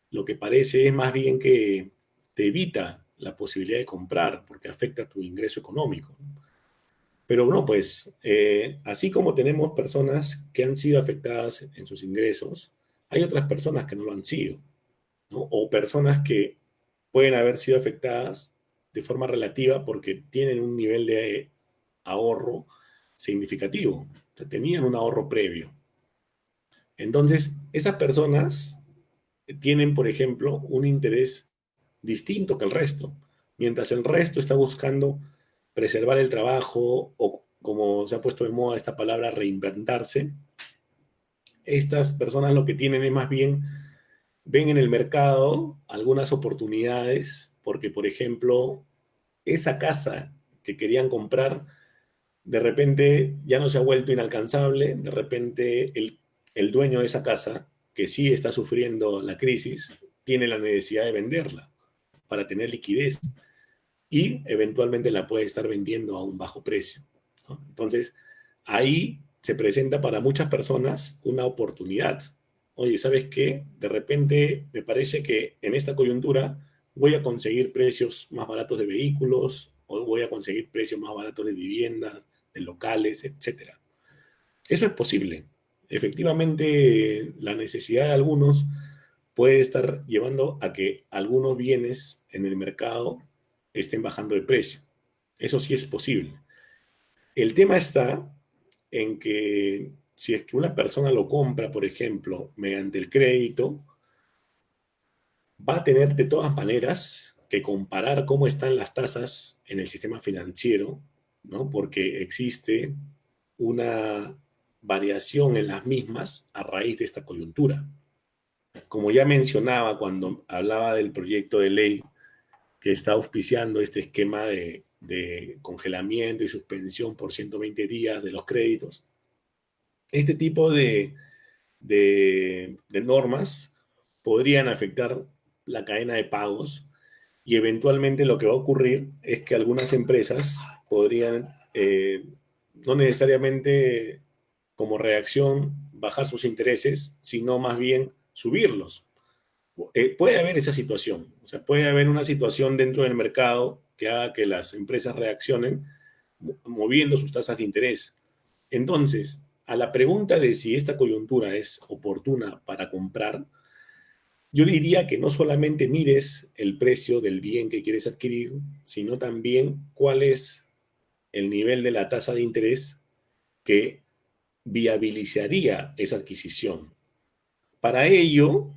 lo que parece es más bien que te evita la posibilidad de comprar porque afecta tu ingreso económico, ¿no? Pero no, pues así como tenemos personas que han sido afectadas en sus ingresos, hay otras personas que no lo han sido, ¿no? O personas que pueden haber sido afectadas de forma relativa porque tienen un nivel de ahorro significativo, o sea, tenían un ahorro previo. Entonces, esas personas tienen, por ejemplo, un interés distinto que el resto, mientras el resto está buscando preservar el trabajo o como se ha puesto de moda esta palabra reinventarse, estas personas lo que tienen es más bien, ven en el mercado algunas oportunidades, porque por ejemplo, esa casa que querían comprar, de repente ya no se ha vuelto inalcanzable, de repente el dueño de esa casa, que sí está sufriendo la crisis, tiene la necesidad de venderla para tener liquidez y eventualmente la puede estar vendiendo a un bajo precio, ¿no? Entonces, ahí se presenta para muchas personas una oportunidad. Oye, ¿sabes qué? De repente me parece que en esta coyuntura voy a conseguir precios más baratos de vehículos o voy a conseguir precios más baratos de viviendas, de locales, etcétera. Eso es posible. Efectivamente, la necesidad de algunos puede estar llevando a que algunos bienes en el mercado estén bajando de precio. Eso sí es posible. El tema está en que si es que una persona lo compra, por ejemplo, mediante el crédito, va a tener de todas maneras que comparar cómo están las tasas en el sistema financiero, ¿no? Porque existe una variación en las mismas a raíz de esta coyuntura. Como ya mencionaba cuando hablaba del proyecto de ley que está auspiciando este esquema de congelamiento y suspensión por 120 días de los créditos, este tipo de normas podrían afectar la cadena de pagos y eventualmente lo que va a ocurrir es que algunas empresas podrían no necesariamente como reacción bajar sus intereses, sino más bien subirlos. Puede haber esa situación, o sea, puede haber una situación dentro del mercado que haga que las empresas reaccionen moviendo sus tasas de interés. Entonces, a la pregunta de si esta coyuntura es oportuna para comprar, yo diría que no solamente mires el precio del bien que quieres adquirir, sino también cuál es el nivel de la tasa de interés que viabilizaría esa adquisición. Para ello,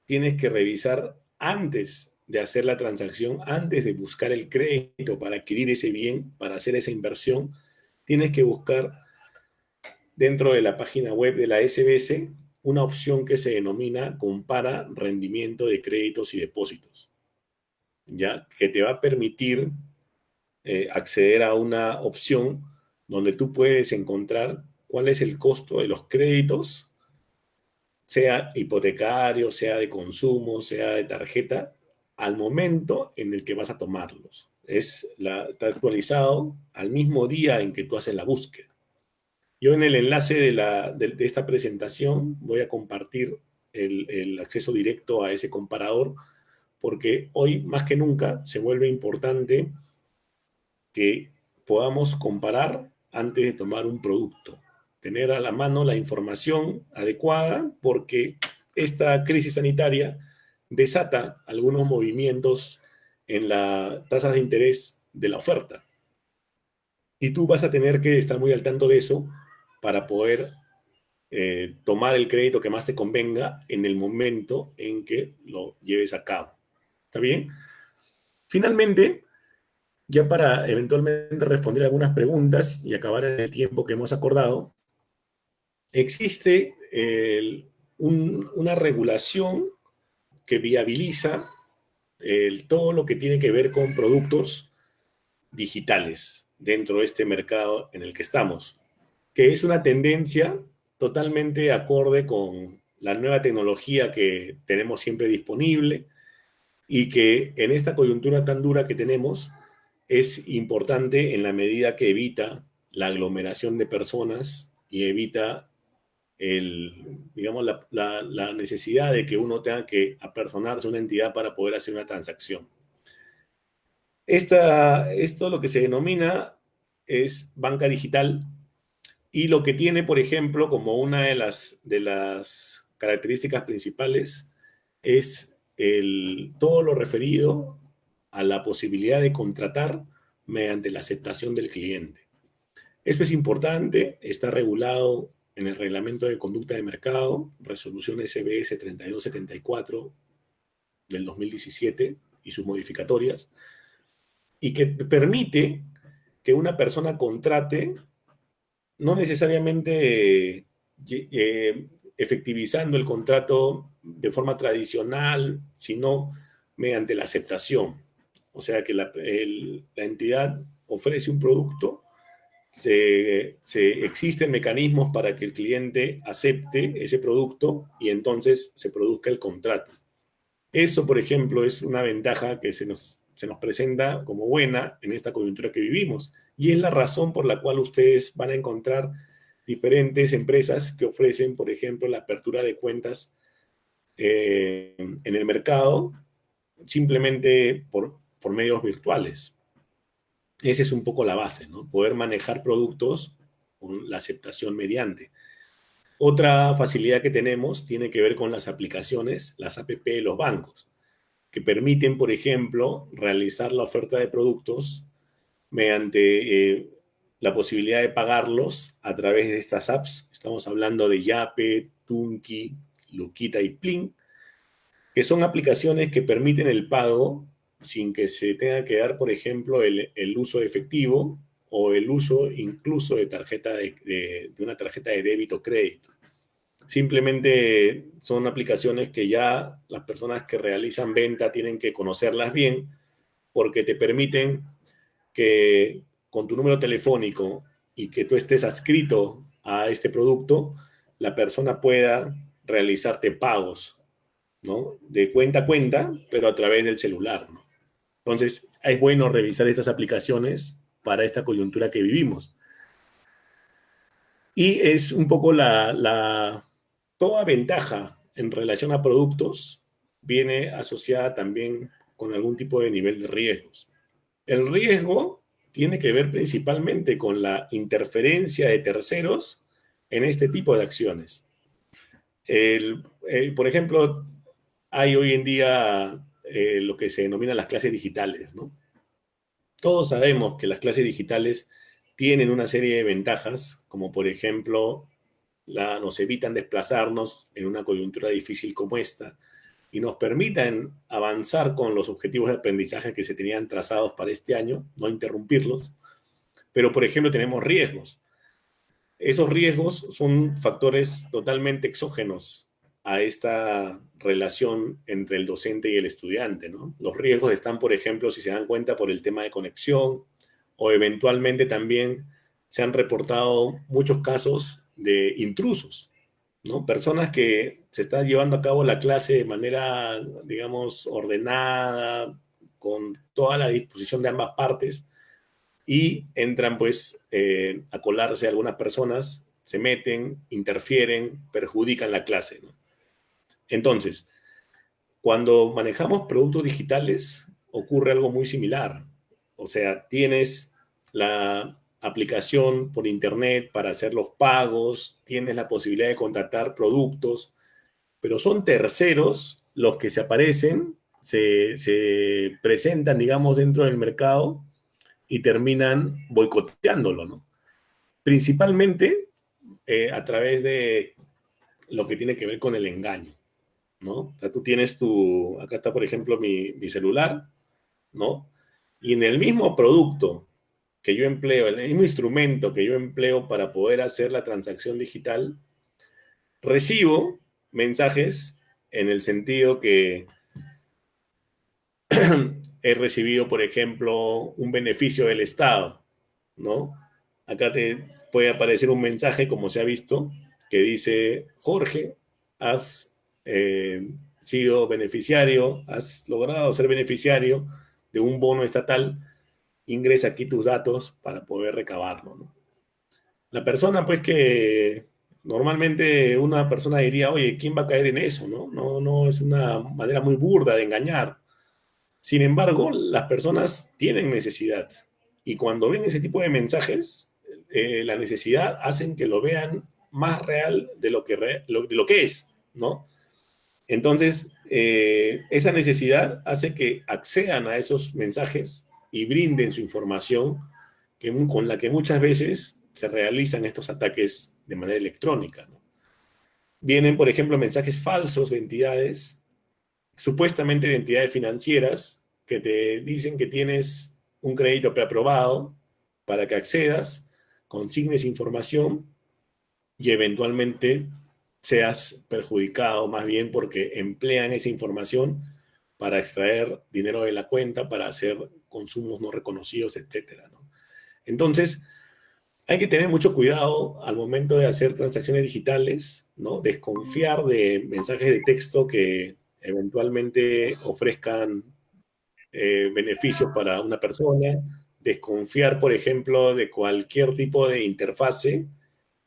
tienes que revisar antes de hacer la transacción, antes de buscar el crédito para adquirir ese bien, para hacer esa inversión, tienes que buscar dentro de la página web de la SBS una opción que se denomina Compara rendimiento de créditos y depósitos, ¿ya? Que te va a permitir acceder a una opción donde tú puedes encontrar cuál es el costo de los créditos, sea hipotecario, sea de consumo, sea de tarjeta, al momento en el que vas a tomarlos. Está actualizado al mismo día en que tú haces la búsqueda. Yo en el enlace de esta presentación voy a compartir el acceso directo a ese comparador, porque hoy más que nunca se vuelve importante que podamos comparar antes de tomar un producto, tener a la mano la información adecuada, porque esta crisis sanitaria desata algunos movimientos en las tasas de interés de la oferta. Y tú vas a tener que estar muy al tanto de eso para poder tomar el crédito que más te convenga en el momento en que lo lleves a cabo. ¿Está bien? Finalmente, ya para eventualmente responder algunas preguntas y acabar en el tiempo que hemos acordado, existe una regulación que viabiliza todo lo que tiene que ver con productos digitales dentro de este mercado en el que estamos, que es una tendencia totalmente acorde con la nueva tecnología que tenemos siempre disponible y que en esta coyuntura tan dura que tenemos es importante en la medida que evita la aglomeración de personas y evita digamos, la necesidad de que uno tenga que apersonarse a una entidad para poder hacer una transacción. Esto lo que se denomina es banca digital y lo que tiene, por ejemplo, como una de las características principales es todo lo referido a la posibilidad de contratar mediante la aceptación del cliente. Esto es importante, está regulado en el Reglamento de Conducta de Mercado, resolución SBS 3274 del 2017 y sus modificatorias, y que permite que una persona contrate no necesariamente efectivizando el contrato de forma tradicional, sino mediante la aceptación. O sea que la entidad ofrece un producto, existen mecanismos para que el cliente acepte ese producto y entonces se produzca el contrato. Eso, por ejemplo, es una ventaja que se nos presenta como buena en esta coyuntura que vivimos. Y es la razón por la cual ustedes van a encontrar diferentes empresas que ofrecen, por ejemplo, la apertura de cuentas en el mercado simplemente por medios virtuales. Esa es un poco la base, ¿no? Poder manejar productos con la aceptación mediante. Otra facilidad que tenemos tiene que ver con las aplicaciones, las APP de los bancos, que permiten, por ejemplo, realizar la oferta de productos mediante la posibilidad de pagarlos a través de estas apps. Estamos hablando de Yape, Tunki, Luquita y Plin, que son aplicaciones que permiten el pago sin que se tenga que dar, por ejemplo, el uso de efectivo o el uso incluso de una tarjeta de débito o crédito. Simplemente son aplicaciones que ya las personas que realizan venta tienen que conocerlas bien, porque te permiten que con tu número telefónico y que tú estés adscrito a este producto, la persona pueda realizarte pagos, ¿no? De cuenta a cuenta, pero a través del celular, ¿no? Entonces, es bueno revisar estas aplicaciones para esta coyuntura que vivimos. Y es un poco toda ventaja en relación a productos viene asociada también con algún tipo de nivel de riesgos. El riesgo tiene que ver principalmente con la interferencia de terceros en este tipo de acciones. Por ejemplo, hay hoy en día lo que se denomina las clases digitales, ¿no? Todos sabemos que las clases digitales tienen una serie de ventajas, como por ejemplo, nos evitan desplazarnos en una coyuntura difícil como esta y nos permiten avanzar con los objetivos de aprendizaje que se tenían trazados para este año, no interrumpirlos. Pero, por ejemplo, tenemos riesgos. Esos riesgos son factores totalmente exógenos a esta relación entre el docente y el estudiante, ¿no? Los riesgos están, por ejemplo, si se dan cuenta, por el tema de conexión, o eventualmente también se han reportado muchos casos de intrusos, ¿no? Personas que se están llevando a cabo la clase de manera, digamos, ordenada, con toda la disposición de ambas partes, y entran pues a colarse algunas personas, se meten, interfieren, perjudican la clase, ¿no? Entonces, cuando manejamos productos digitales, ocurre algo muy similar. O sea, tienes la aplicación por internet para hacer los pagos, tienes la posibilidad de contratar productos, pero son terceros los que se aparecen, se presentan, digamos, dentro del mercado y terminan boicoteándolo, ¿no? Principalmente a través de lo que tiene que ver con el engaño, ¿no? O sea, tú tienes acá está, por ejemplo, mi celular, ¿no? Y en el mismo producto que yo empleo, el mismo instrumento que yo empleo para poder hacer la transacción digital, recibo mensajes en el sentido que he recibido, por ejemplo, un beneficio del Estado, ¿no? Acá te puede aparecer un mensaje, como se ha visto, que dice: Jorge, has sido beneficiario, has logrado ser beneficiario de un bono estatal, ingresa aquí tus datos para poder recabarlo, ¿no? La persona, pues, que normalmente una persona diría: oye, ¿quién va a caer en eso? No, es una manera muy burda de engañar. Sin embargo, las personas tienen necesidad y cuando ven ese tipo de mensajes, la necesidad hacen que lo vean más real de lo que es, ¿no? Entonces, esa necesidad hace que accedan a esos mensajes y brinden su información con la que muchas veces se realizan estos ataques de manera electrónica, ¿no? Vienen, por ejemplo, mensajes falsos de entidades, supuestamente de entidades financieras, que te dicen que tienes un crédito preaprobado para que accedas consignes información y eventualmente seas perjudicado más bien porque emplean esa información para extraer dinero de la cuenta, para hacer consumos no reconocidos, etcétera, ¿no? Entonces, hay que tener mucho cuidado al momento de hacer transacciones digitales, ¿no? Desconfiar de mensajes de texto que eventualmente ofrezcan beneficios para una persona, desconfiar, por ejemplo, de cualquier tipo de interfase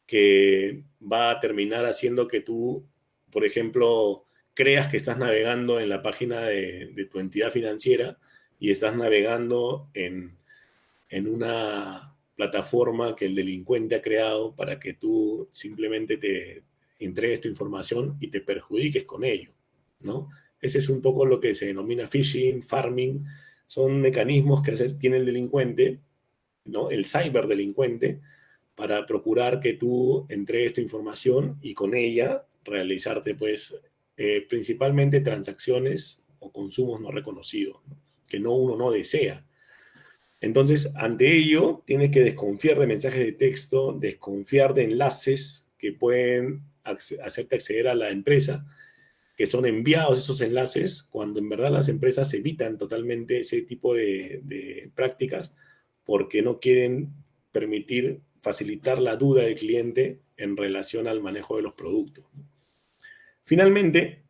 que va a terminar haciendo que tú, por ejemplo, creas que estás navegando en la página de tu entidad financiera y estás navegando en una plataforma que el delincuente ha creado para que tú simplemente te entregues tu información y te perjudiques con ello, ¿no? Ese es un poco lo que se denomina phishing, farming. Son mecanismos que tiene el delincuente, ¿no? El ciberdelincuente, para procurar que tú entregues tu información y con ella realizarte, pues, principalmente transacciones o consumos no reconocidos, ¿no? Que uno no desea. Entonces, ante ello, tienes que desconfiar de mensajes de texto, desconfiar de enlaces que pueden hacerte acceder a la empresa, que son enviados esos enlaces, cuando en verdad las empresas evitan totalmente ese tipo de prácticas porque no quieren permitir facilitar la duda del cliente en relación al manejo de los productos. Finalmente,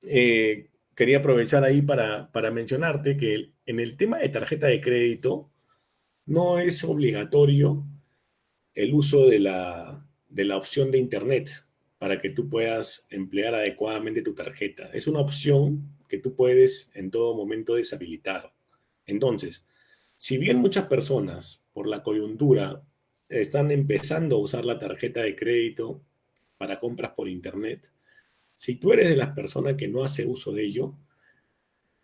quería aprovechar ahí para mencionarte que en el tema de tarjeta de crédito no es obligatorio el uso de la opción de Internet para que tú puedas emplear adecuadamente tu tarjeta. Es una opción que tú puedes en todo momento deshabilitar. Entonces, si bien muchas personas por la coyuntura están empezando a usar la tarjeta de crédito para compras por Internet, si tú eres de las personas que no hace uso de ello,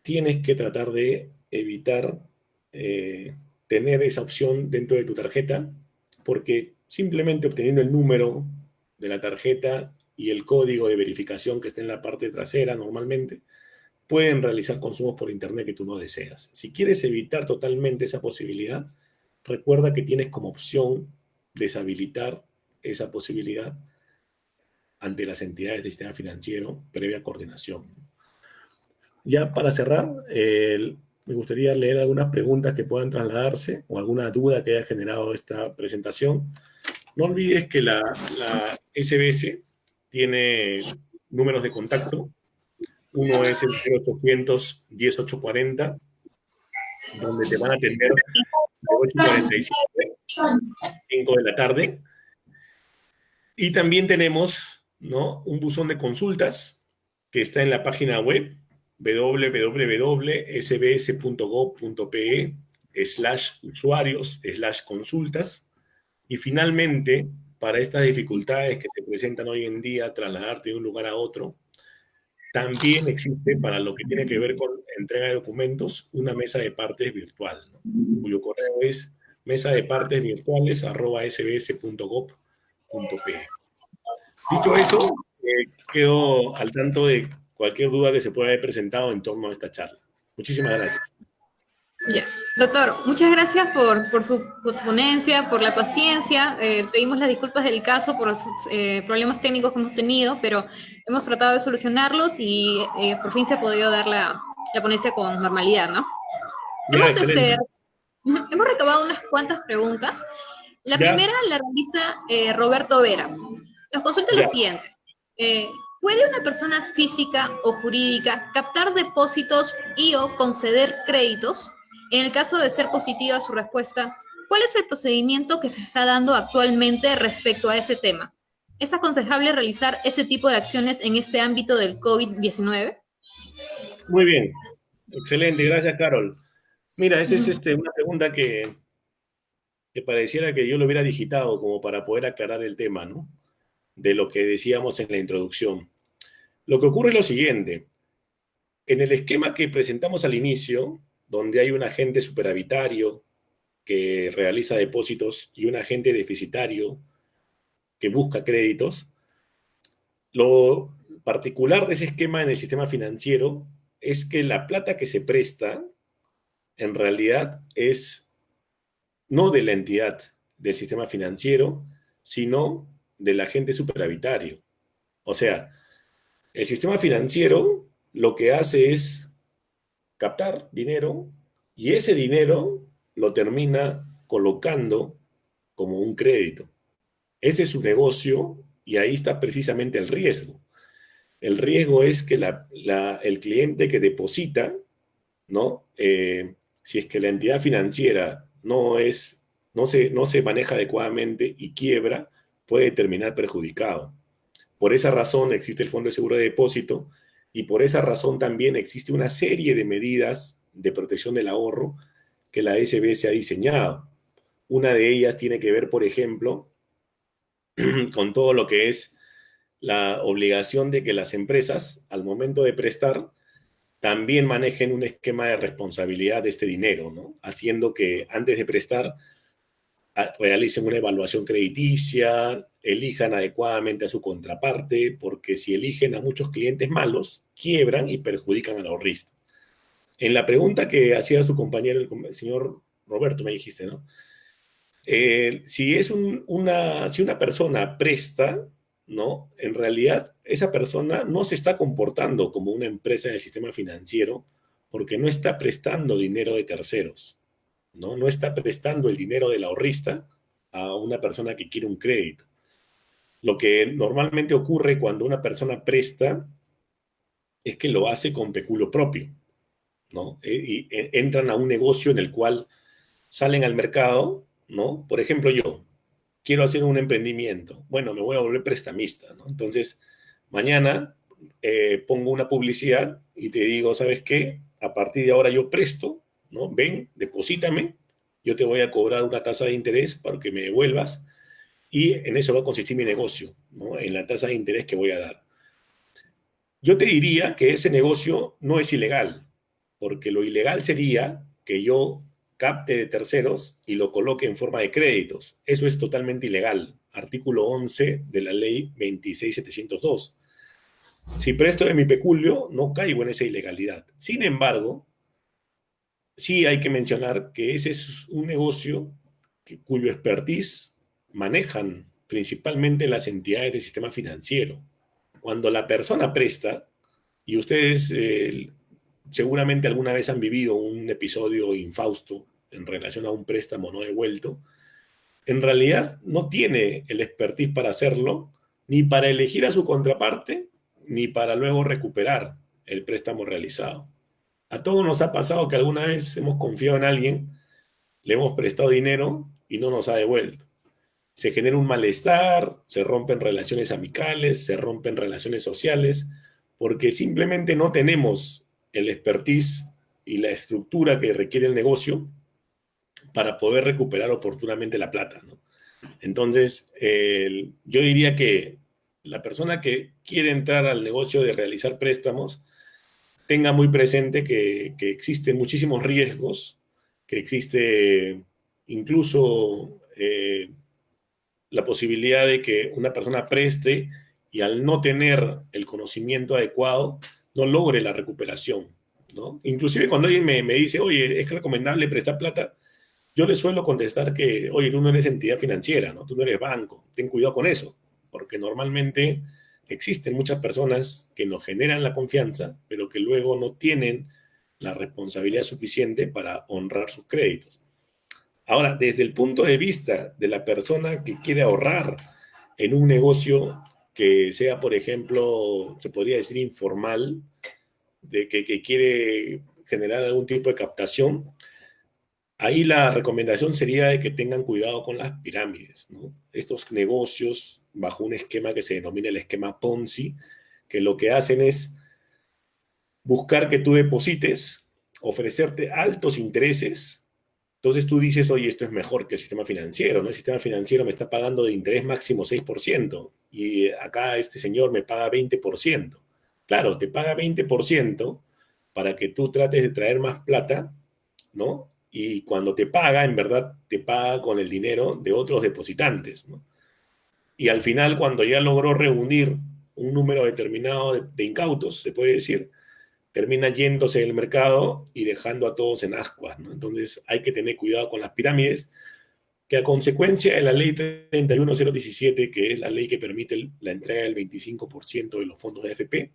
tienes que tratar de evitar tener esa opción dentro de tu tarjeta, porque simplemente obteniendo el número de la tarjeta y el código de verificación que está en la parte trasera normalmente, pueden realizar consumos por Internet que tú no deseas. Si quieres evitar totalmente esa posibilidad, recuerda que tienes como opción deshabilitar esa posibilidad ante las entidades del sistema financiero previa coordinación. Ya para cerrar, me gustaría leer algunas preguntas que puedan trasladarse o alguna duda que haya generado esta presentación. No olvides que la SBS tiene números de contacto. Uno es el 0800 10840, donde te van a atender de 8:45 a 5 de la tarde. Y también tenemos, ¿no?, un buzón de consultas que está en la página web www.sbs.gov.pe/usuarios/consultas. Y finalmente, para estas dificultades que se presentan hoy en día, trasladarte de un lugar a otro, también existe, para lo que tiene que ver con entrega de documentos, una mesa de partes virtual, ¿no?, cuyo correo es mesadepartesvirtuales@sbs.gov.pe. Dicho eso, quedo al tanto de cualquier duda que se pueda haber presentado en torno a esta charla. Muchísimas gracias. Ya. Doctor, muchas gracias por su ponencia, por la paciencia. Pedimos las disculpas del caso por los problemas técnicos que hemos tenido, pero hemos tratado de solucionarlos y por fin se ha podido dar la ponencia con normalidad, ¿no? Ya, excelente. Hemos recabado unas cuantas preguntas. La Ya. primera la realiza Roberto Vera. Nos consulta lo Ya. siguiente. ¿Puede una persona física o jurídica captar depósitos y o conceder créditos? En el caso de ser positiva su respuesta, ¿cuál es el procedimiento que se está dando actualmente respecto a ese tema? ¿Es aconsejable realizar ese tipo de acciones en este ámbito del COVID-19? Muy bien. Excelente. Gracias, Carol. Mira, esa es una pregunta que pareciera que yo lo hubiera digitado como para poder aclarar el tema, ¿no?, de lo que decíamos en la introducción. Lo que ocurre es lo siguiente. En el esquema que presentamos al inicio, donde hay un agente superavitario que realiza depósitos y un agente deficitario que busca créditos, lo particular de ese esquema en el sistema financiero es que la plata que se presta en realidad es no de la entidad, del sistema financiero, sino del agente superavitario. O sea, el sistema financiero lo que hace es captar dinero y ese dinero lo termina colocando como un crédito. Ese es su negocio y ahí está precisamente el riesgo. El riesgo es que el cliente que deposita, ¿no? Si es que la entidad financiera no se maneja adecuadamente y quiebra, puede terminar perjudicado. Por esa razón existe el Fondo de Seguro de Depósito y por esa razón también existe una serie de medidas de protección del ahorro que la SBS ha diseñado. Una de ellas tiene que ver, por ejemplo, con todo lo que es la obligación de que las empresas, al momento de prestar, también manejen un esquema de responsabilidad de este dinero, ¿no? Haciendo que antes de prestar realicen una evaluación crediticia, elijan adecuadamente a su contraparte, porque si eligen a muchos clientes malos, quiebran y perjudican al ahorrista. En la pregunta que hacía su compañero, el señor Roberto, me dijiste, ¿no? Si una persona presta, ¿no? En realidad, esa persona no se está comportando como una empresa del sistema financiero porque no está prestando dinero de terceros, ¿no? No está prestando el dinero del ahorrista a una persona que quiere un crédito. Lo que normalmente ocurre cuando una persona presta es que lo hace con peculio propio, ¿no? Y entran a un negocio en el cual salen al mercado, ¿no? Por ejemplo, yo quiero hacer un emprendimiento. Bueno, me voy a volver prestamista, ¿no? Entonces, mañana pongo una publicidad y te digo, ¿sabes qué? A partir de ahora yo presto, ¿no? Ven, deposítame, yo te voy a cobrar una tasa de interés para que me devuelvas y en eso va a consistir mi negocio, ¿no? En la tasa de interés que voy a dar. Yo te diría que ese negocio no es ilegal, porque lo ilegal sería que yo capte de terceros y lo coloque en forma de créditos. Eso es totalmente ilegal. Artículo 11 de la ley 26702. Si presto de mi peculio, no caigo en esa ilegalidad. Sin embargo, sí hay que mencionar que ese es un negocio cuyo expertise manejan principalmente las entidades del sistema financiero. Cuando la persona presta, y ustedes seguramente alguna vez han vivido un episodio infausto en relación a un préstamo no devuelto, en realidad no tiene el expertise para hacerlo, ni para elegir a su contraparte, ni para luego recuperar el préstamo realizado. A todos nos ha pasado que alguna vez hemos confiado en alguien, le hemos prestado dinero y no nos ha devuelto. Se genera un malestar, se rompen relaciones amicales, se rompen relaciones sociales, porque simplemente no tenemos el expertise y la estructura que requiere el negocio para poder recuperar oportunamente la plata, ¿no? Entonces, yo diría que la persona que quiere entrar al negocio de realizar préstamos tenga muy presente que existen muchísimos riesgos, que existe incluso la posibilidad de que una persona preste y al no tener el conocimiento adecuado no logre la recuperación, ¿no? Inclusive cuando alguien me dice, oye, es recomendable prestar plata, yo le suelo contestar que, oye, tú no eres entidad financiera, ¿no? Tú no eres banco, ten cuidado con eso, porque normalmente existen muchas personas que nos generan la confianza, pero que luego no tienen la responsabilidad suficiente para honrar sus créditos. Ahora, desde el punto de vista de la persona que quiere ahorrar en un negocio que sea, por ejemplo, se podría decir informal, de que quiere generar algún tipo de captación, ahí la recomendación sería de que tengan cuidado con las pirámides, ¿no? Estos negocios bajo un esquema que se denomina el esquema Ponzi, que lo que hacen es buscar que tú deposites, ofrecerte altos intereses. Entonces tú dices, oye, esto es mejor que el sistema financiero, ¿no? El sistema financiero me está pagando de interés máximo 6% y acá este señor me paga 20%. Claro, te paga 20% para que tú trates de traer más plata, ¿no? Y cuando te paga, en verdad, te paga con el dinero de otros depositantes, ¿no? Y al final, cuando ya logró reunir un número determinado de incautos, se puede decir, termina yéndose del mercado y dejando a todos en ascuas, ¿no? Entonces hay que tener cuidado con las pirámides. que a consecuencia de la ley 31017, que es la ley que permite la entrega del 25% de los fondos de AFP,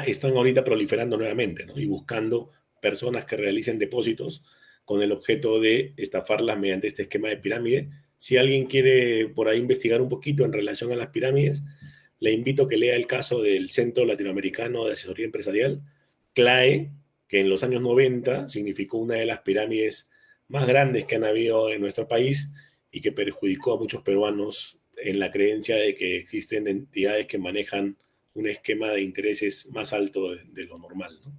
están ahorita proliferando nuevamente, ¿no? Y buscando personas que realicen depósitos con el objeto de estafarlas mediante este esquema de pirámide. Si alguien quiere por ahí investigar un poquito en relación a las pirámides, le invito a que lea el caso del Centro Latinoamericano de Asesoría Empresarial, CLAE, que en los años 90 significó una de las pirámides más grandes que han habido en nuestro país y que perjudicó a muchos peruanos en la creencia de que existen entidades que manejan un esquema de intereses más alto de lo normal, ¿no?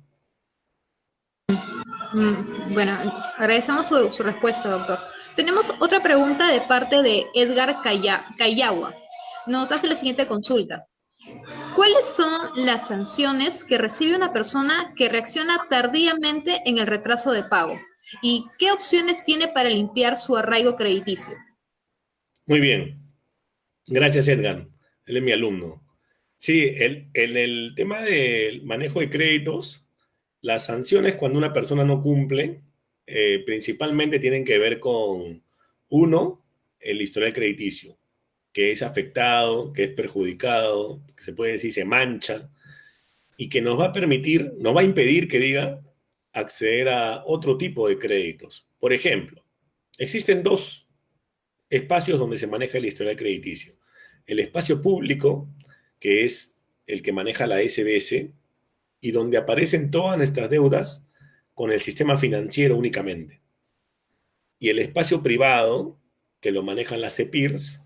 Bueno, agradecemos su respuesta, doctor. Tenemos otra pregunta de parte de Edgar Cayagua. Nos hace la siguiente consulta. ¿Cuáles son las sanciones que recibe una persona que reacciona tardíamente en el retraso de pago? ¿Y qué opciones tiene para limpiar su arraigo crediticio? Muy bien. Gracias, Edgar. Él es mi alumno. Sí, en el tema del manejo de créditos, las sanciones cuando una persona no cumple, principalmente tienen que ver con, uno, el historial crediticio, que es afectado, que es perjudicado, que se puede decir se mancha, y que nos va a impedir que diga acceder a otro tipo de créditos. Por ejemplo, existen dos espacios donde se maneja el historial crediticio. El espacio público, que es el que maneja la SBS, y donde aparecen todas nuestras deudas con el sistema financiero únicamente. Y el espacio privado, que lo manejan las CEPIRS,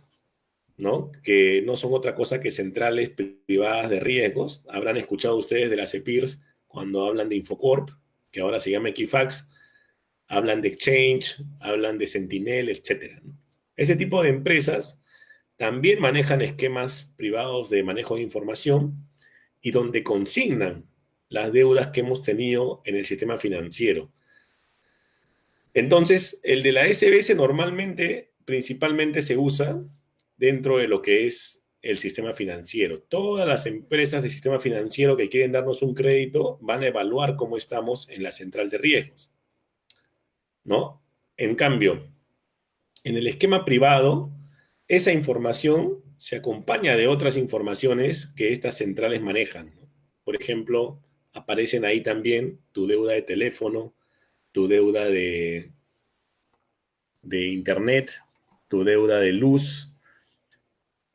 ¿no? Que no son otra cosa que centrales privadas de riesgos. Habrán escuchado ustedes de las CEPIRS cuando hablan de Infocorp, que ahora se llama Equifax, hablan de Exchange, hablan de Sentinel, etc., ¿no? Ese tipo de empresas también manejan esquemas privados de manejo de información y donde consignan las deudas que hemos tenido en el sistema financiero. Entonces, el de la SBS normalmente, principalmente se usa dentro de lo que es el sistema financiero. Todas las empresas del sistema financiero que quieren darnos un crédito van a evaluar cómo estamos en la central de riesgos, ¿no? En cambio, en el esquema privado, esa información se acompaña de otras informaciones que estas centrales manejan, ¿no? Por ejemplo, aparecen ahí también tu deuda de teléfono, tu deuda de internet, tu deuda de luz,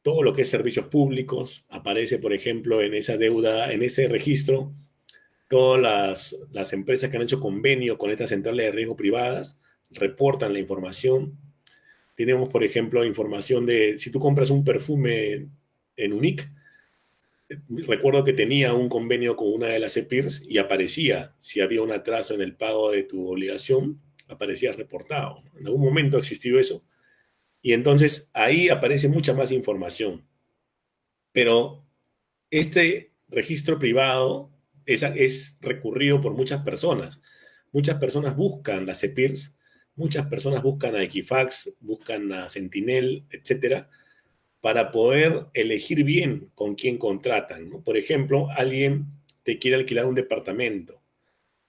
todo lo que es servicios públicos. Aparece, por ejemplo, en esa deuda, en ese registro, todas las empresas que han hecho convenio con estas centrales de riesgo privadas reportan la información. Tenemos, por ejemplo, información de si tú compras un perfume en Unique. Recuerdo que tenía un convenio con una de las CEPIRS y aparecía, si había un atraso en el pago de tu obligación, aparecía reportado. En algún momento ha existido eso. Y entonces ahí aparece mucha más información. Pero este registro privado es recurrido por muchas personas. Muchas personas buscan las CEPIRS, muchas personas buscan a Equifax, buscan a Sentinel, etcétera, para poder elegir bien con quién contratan, ¿no? Por ejemplo, alguien te quiere alquilar un departamento.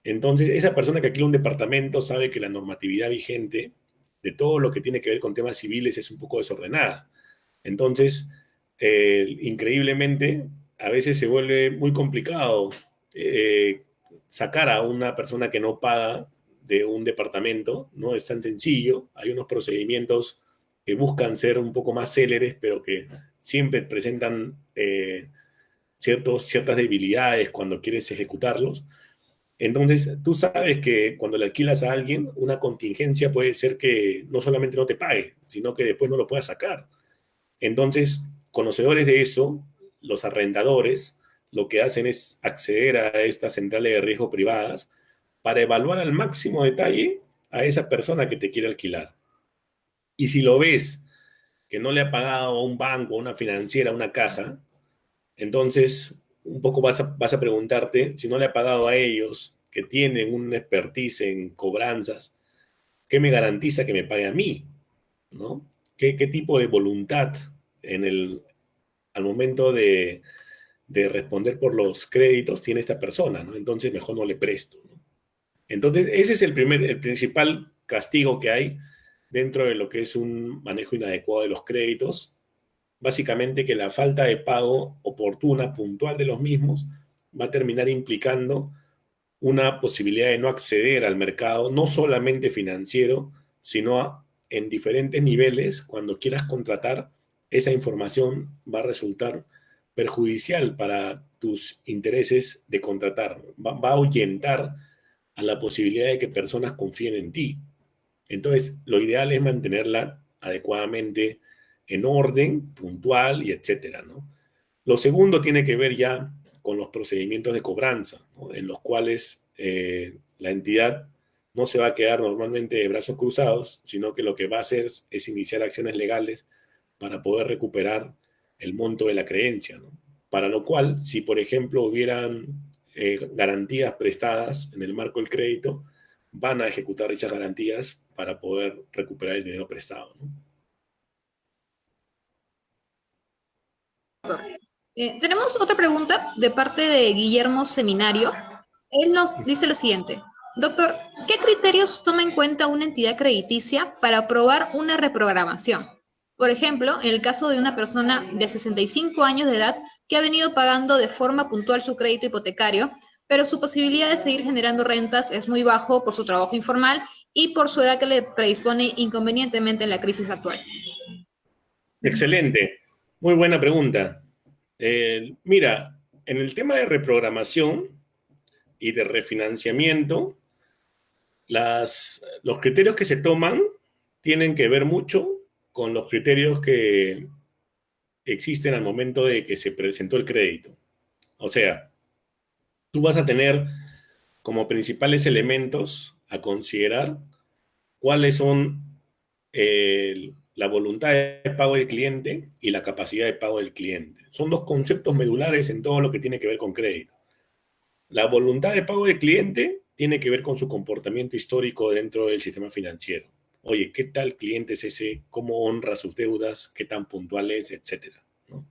Entonces, esa persona que alquila un departamento sabe que la normatividad vigente de todo lo que tiene que ver con temas civiles es un poco desordenada. Entonces, increíblemente, a veces se vuelve muy complicado sacar a una persona que no paga de un departamento. No es tan sencillo. Hay unos procedimientos que buscan ser un poco más céleres, pero que siempre presentan ciertas debilidades cuando quieres ejecutarlos. Entonces, tú sabes que cuando le alquilas a alguien, una contingencia puede ser que no solamente no te pague, sino que después no lo puedas sacar. Entonces, conocedores de eso, los arrendadores, lo que hacen es acceder a estas centrales de riesgo privadas para evaluar al máximo detalle a esa persona que te quiere alquilar. Y si lo ves que no le ha pagado a un banco, a una financiera, a una caja, entonces un poco vas a preguntarte, si no le ha pagado a ellos, que tienen un expertise en cobranzas, ¿qué me garantiza que me pague a mí? ¿No? ¿Qué tipo de voluntad al momento de responder por los créditos tiene esta persona, ¿no? Entonces mejor no le presto, ¿no? Entonces ese es el principal castigo que hay dentro de lo que es un manejo inadecuado de los créditos. Básicamente que la falta de pago oportuna, puntual de los mismos, va a terminar implicando una posibilidad de no acceder al mercado, no solamente financiero, sino en diferentes niveles. Cuando quieras contratar, esa información va a resultar perjudicial para tus intereses de contratar. Va a ahuyentar a la posibilidad de que personas confíen en ti. Entonces, lo ideal es mantenerla adecuadamente en orden, puntual y etcétera, ¿no? Lo segundo tiene que ver ya con los procedimientos de cobranza, ¿no? En los cuales la entidad no se va a quedar normalmente de brazos cruzados, sino que lo que va a hacer es iniciar acciones legales para poder recuperar el monto de la creencia, ¿no? Para lo cual, si por ejemplo hubieran garantías prestadas en el marco del crédito, van a ejecutar dichas garantías para poder recuperar el dinero prestado, ¿no? Tenemos otra pregunta de parte de Guillermo Seminario. Él nos dice lo siguiente. Doctor, ¿qué criterios toma en cuenta una entidad crediticia para aprobar una reprogramación? Por ejemplo, en el caso de una persona de 65 años de edad que ha venido pagando de forma puntual su crédito hipotecario, pero su posibilidad de seguir generando rentas es muy bajo por su trabajo informal y por su edad que le predispone inconvenientemente en la crisis actual. Excelente, muy buena pregunta. Mira, en el tema de reprogramación y de refinanciamiento, los criterios que se toman tienen que ver mucho con los criterios que existen al momento de que se presentó el crédito. O sea, tú vas a tener como principales elementos a considerar cuáles son la voluntad de pago del cliente y la capacidad de pago del cliente. Son dos conceptos medulares en todo lo que tiene que ver con crédito. La voluntad de pago del cliente tiene que ver con su comportamiento histórico dentro del sistema financiero. Oye, ¿qué tal cliente es ese? ¿Cómo honra sus deudas? ¿Qué tan puntual es? Etcétera, ¿no?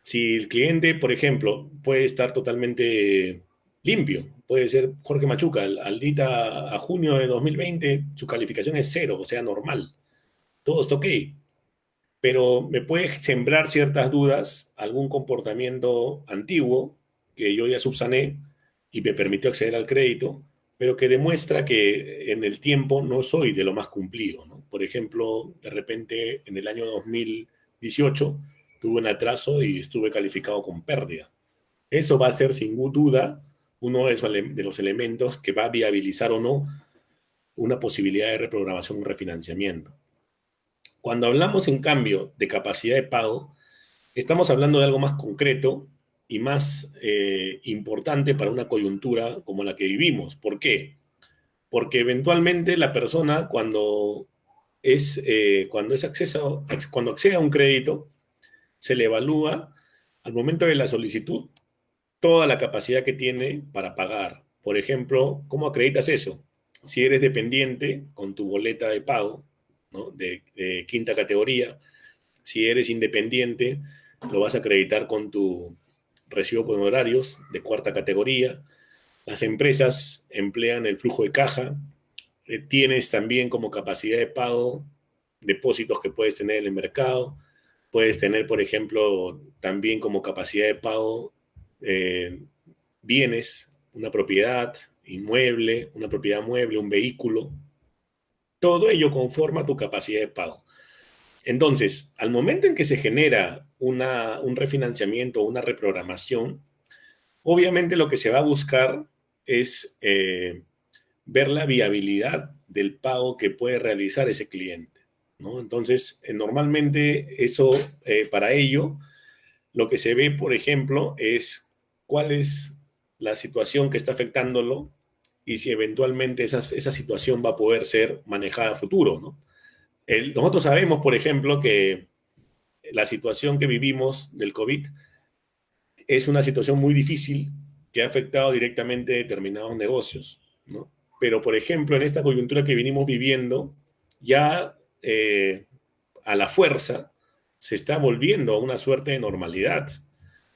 Si el cliente, por ejemplo, puede estar totalmente limpio, puede ser Jorge Machuca, a junio de 2020 su calificación es 0, o sea, normal. Todo está ok, pero me puede sembrar ciertas dudas, algún comportamiento antiguo que yo ya subsané y me permitió acceder al crédito, pero que demuestra que en el tiempo no soy de lo más cumplido, ¿no? Por ejemplo, de repente en el año 2018 tuve un atraso y estuve calificado con pérdida. Eso va a ser sin duda uno de los elementos que va a viabilizar o no una posibilidad de reprogramación o refinanciamiento. Cuando hablamos, en cambio, de capacidad de pago, estamos hablando de algo más concreto y más importante para una coyuntura como la que vivimos. ¿Por qué? Porque eventualmente la persona cuando accede a un crédito, se le evalúa al momento de la solicitud toda la capacidad que tiene para pagar. Por ejemplo, ¿cómo acreditas eso? Si eres dependiente con tu boleta de pago, ¿no? de quinta categoría, si eres independiente, lo vas a acreditar con tu recibo por honorarios de cuarta categoría. Las empresas emplean el flujo de caja. Tienes también como capacidad de pago depósitos que puedes tener en el mercado. Puedes tener, por ejemplo, también como capacidad de pago bienes, una propiedad inmueble, una propiedad mueble, un vehículo. Todo ello conforma tu capacidad de pago. Entonces, al momento en que se genera un refinanciamiento o una reprogramación, obviamente lo que se va a buscar es ver la viabilidad del pago que puede realizar ese cliente, ¿no? Entonces, normalmente eso, para ello, lo que se ve, por ejemplo, es cuál es la situación que está afectándolo y si eventualmente esa situación va a poder ser manejada a futuro, ¿no? Nosotros sabemos, por ejemplo, que la situación que vivimos del COVID es una situación muy difícil que ha afectado directamente a determinados negocios, ¿no? Pero, por ejemplo, en esta coyuntura que venimos viviendo, ya a la fuerza se está volviendo a una suerte de normalidad.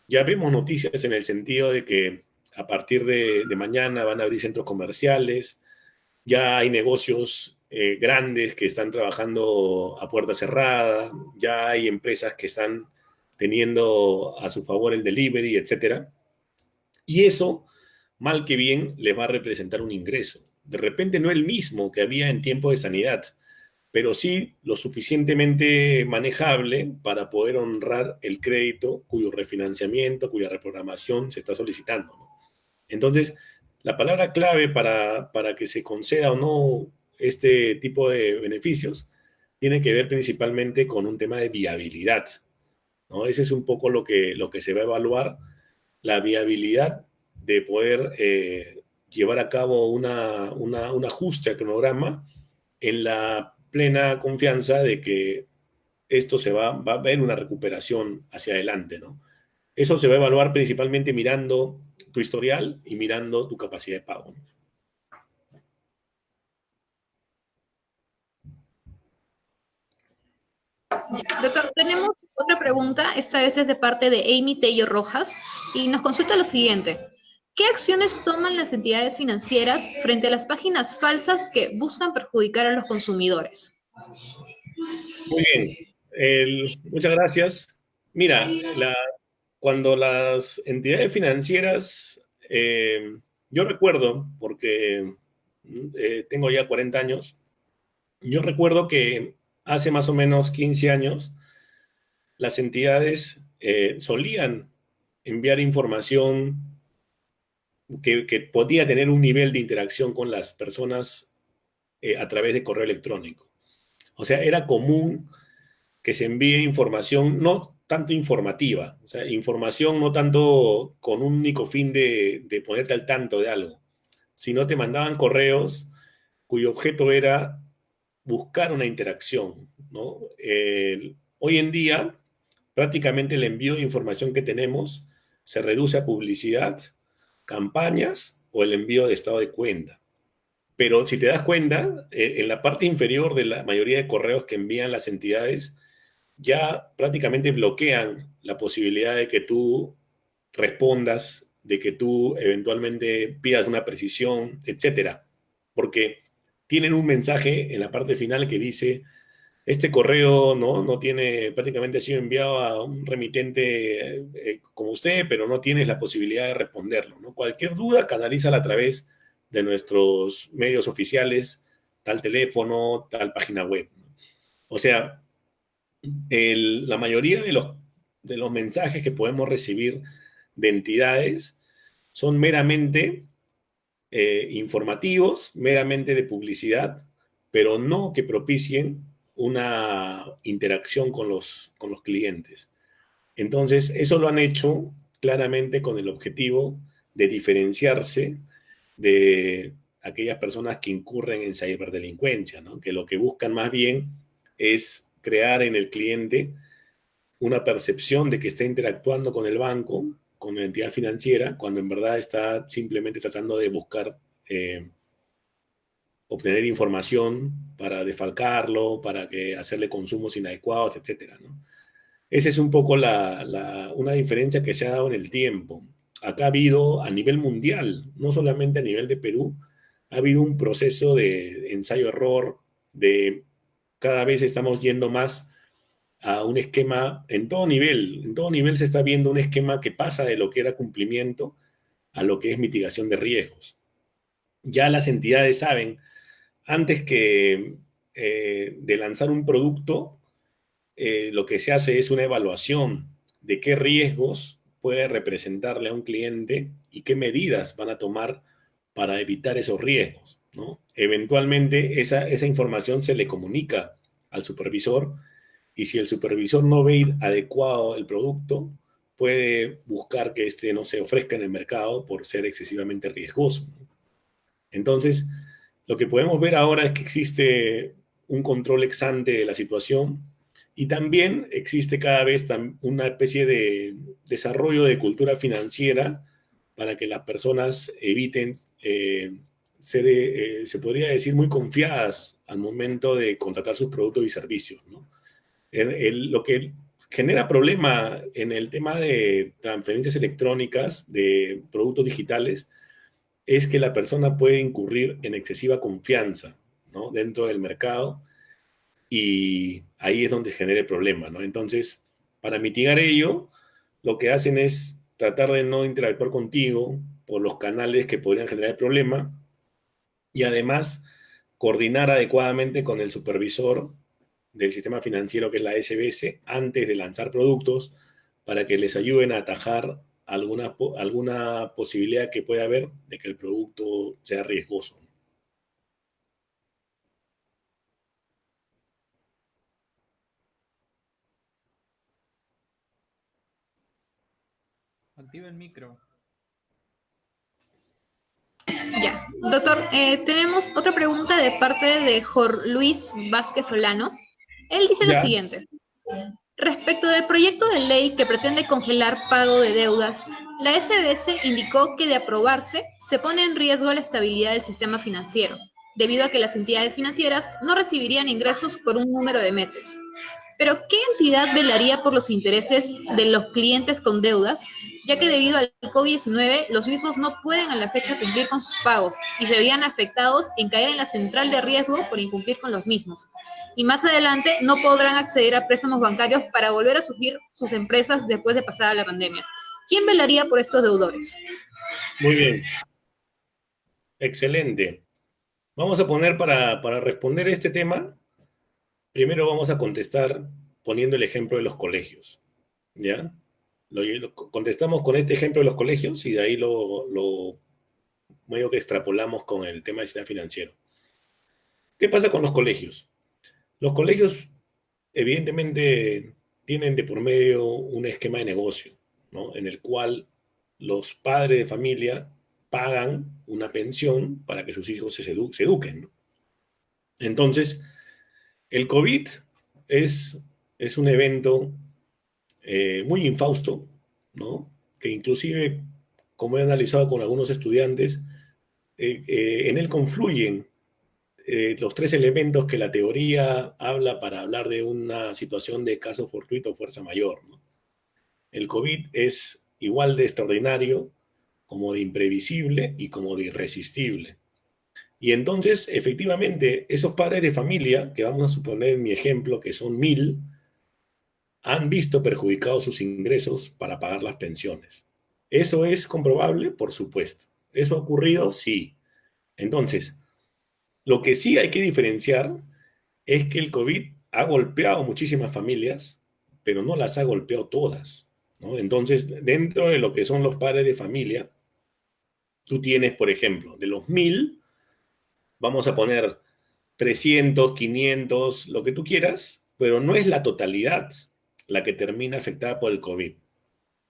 Ya vemos noticias en el sentido de que a partir de mañana van a abrir centros comerciales, ya hay negocios grandes que están trabajando a puerta cerrada, ya hay empresas que están teniendo a su favor el delivery, etcétera. Y eso, mal que bien, le va a representar un ingreso. De repente no el mismo que había en tiempo de sanidad, pero sí lo suficientemente manejable para poder honrar el crédito cuyo refinanciamiento, cuya reprogramación se está solicitando, ¿no? Entonces, la palabra clave para que se conceda o no este tipo de beneficios tiene que ver principalmente con un tema de viabilidad, ¿no? Ese es un poco lo que se va a evaluar, la viabilidad de poder llevar a cabo un ajuste al cronograma en la plena confianza de que esto va a haber una recuperación hacia adelante, ¿no? Eso se va a evaluar principalmente mirando tu historial y mirando tu capacidad de pago, ¿no? Doctor, tenemos otra pregunta, esta vez es de parte de Amy Tello Rojas, y nos consulta lo siguiente. ¿Qué acciones toman las entidades financieras frente a las páginas falsas que buscan perjudicar a los consumidores? Muy bien, muchas gracias. Mira, cuando las entidades financieras, yo recuerdo, porque tengo ya 40 años, yo recuerdo que hace más o menos 15 años las entidades solían enviar información que podía tener un nivel de interacción con las personas a través de correo electrónico. O sea, era común que se envíe información no tanto informativa, o sea, información no tanto con un único fin de ponerte al tanto de algo, sino te mandaban correos cuyo objeto era buscar una interacción, ¿no? Hoy en día, prácticamente el envío de información que tenemos se reduce a publicidad, campañas o el envío de estado de cuenta. Pero si te das cuenta, en la parte inferior de la mayoría de correos que envían las entidades, ya prácticamente bloquean la posibilidad de que tú respondas, de que tú eventualmente pidas una precisión, etcétera. Porque tienen un mensaje en la parte final que dice, este correo no tiene, prácticamente ha sido enviado a un remitente como usted, pero no tienes la posibilidad de responderlo, ¿no? Cualquier duda, canalízala a través de nuestros medios oficiales, tal teléfono, tal página web. O sea, la mayoría de los mensajes que podemos recibir de entidades son meramente informativos, meramente de publicidad, pero no que propicien una interacción con los clientes. Entonces, eso lo han hecho claramente con el objetivo de diferenciarse de aquellas personas que incurren en ciberdelincuencia, ¿no? Que lo que buscan más bien es crear en el cliente una percepción de que está interactuando con el banco, con la entidad financiera, cuando en verdad está simplemente tratando de buscar obtener información para defalcarlo, para que hacerle consumos inadecuados, etcétera, ¿no? Esa es un poco una diferencia que se ha dado en el tiempo. Acá ha habido a nivel mundial, no solamente a nivel de Perú, ha habido un proceso de ensayo-error, de cada vez estamos yendo más a un esquema en todo nivel se está viendo un esquema que pasa de lo que era cumplimiento a lo que es mitigación de riesgos. Ya las entidades saben, antes que de lanzar un producto, lo que se hace es una evaluación de qué riesgos puede representarle a un cliente y qué medidas van a tomar para evitar esos riesgos, ¿no? Eventualmente esa información se le comunica al supervisor y si el supervisor no ve adecuado el producto, puede buscar que este no se ofrezca en el mercado por ser excesivamente riesgoso, ¿no? Entonces, lo que podemos ver ahora es que existe un control ex ante de la situación y también existe cada vez una especie de desarrollo de cultura financiera para que las personas eviten ser, se podría decir, muy confiadas al momento de contratar sus productos y servicios, ¿no? Lo que genera problema en el tema de transferencias electrónicas de productos digitales es que la persona puede incurrir en excesiva confianza, ¿no? Dentro del mercado, y ahí es donde genera el problema, ¿no? Entonces, para mitigar ello, lo que hacen es tratar de no interactuar contigo por los canales que podrían generar el problema, y además coordinar adecuadamente con el supervisor del sistema financiero, que es la SBS, antes de lanzar productos, para que les ayuden a atajar alguna posibilidad que pueda haber de que el producto sea riesgoso. Activa el micro. Ya, doctor, tenemos otra pregunta de parte de Jorge Luis Vázquez Solano. Él dice lo Ya. siguiente. Respecto del proyecto de ley que pretende congelar pago de deudas, la SBS indicó que de aprobarse se pone en riesgo la estabilidad del sistema financiero, debido a que las entidades financieras no recibirían ingresos por un número de meses. Pero, ¿qué entidad velaría por los intereses de los clientes con deudas, ya que debido al COVID-19 los mismos no pueden a la fecha cumplir con sus pagos y se verían afectados en caer en la central de riesgo por incumplir con los mismos? Y más adelante no podrán acceder a préstamos bancarios para volver a surgir sus empresas después de pasada la pandemia. ¿Quién velaría por estos deudores? Muy bien. Excelente. Vamos a poner para responder este tema, primero vamos a contestar poniendo el ejemplo de los colegios, ¿ya? Contestamos con este ejemplo de los colegios y de ahí lo medio que extrapolamos con el tema del sistema financiero. ¿Qué pasa con los colegios? Los colegios, evidentemente, tienen de por medio un esquema de negocio, ¿no? En el cual los padres de familia pagan una pensión para que sus hijos se eduquen, ¿no? Entonces, el COVID es un evento muy infausto, ¿no? Que inclusive, como he analizado con algunos estudiantes, en él confluyen los tres elementos que la teoría habla para hablar de una situación de caso fortuito o fuerza mayor, ¿no? El COVID es igual de extraordinario como de imprevisible y como de irresistible. Y entonces, efectivamente, esos padres de familia, que vamos a suponer en mi ejemplo que son 1000, han visto perjudicados sus ingresos para pagar las pensiones. ¿Eso es comprobable? Por supuesto. ¿Eso ha ocurrido? Sí. Entonces, lo que sí hay que diferenciar es que el COVID ha golpeado muchísimas familias, pero no las ha golpeado todas, ¿no? Entonces, dentro de lo que son los padres de familia, tú tienes, por ejemplo, de los 1000, vamos a poner 300, 500, lo que tú quieras, pero no es la totalidad la que termina afectada por el COVID.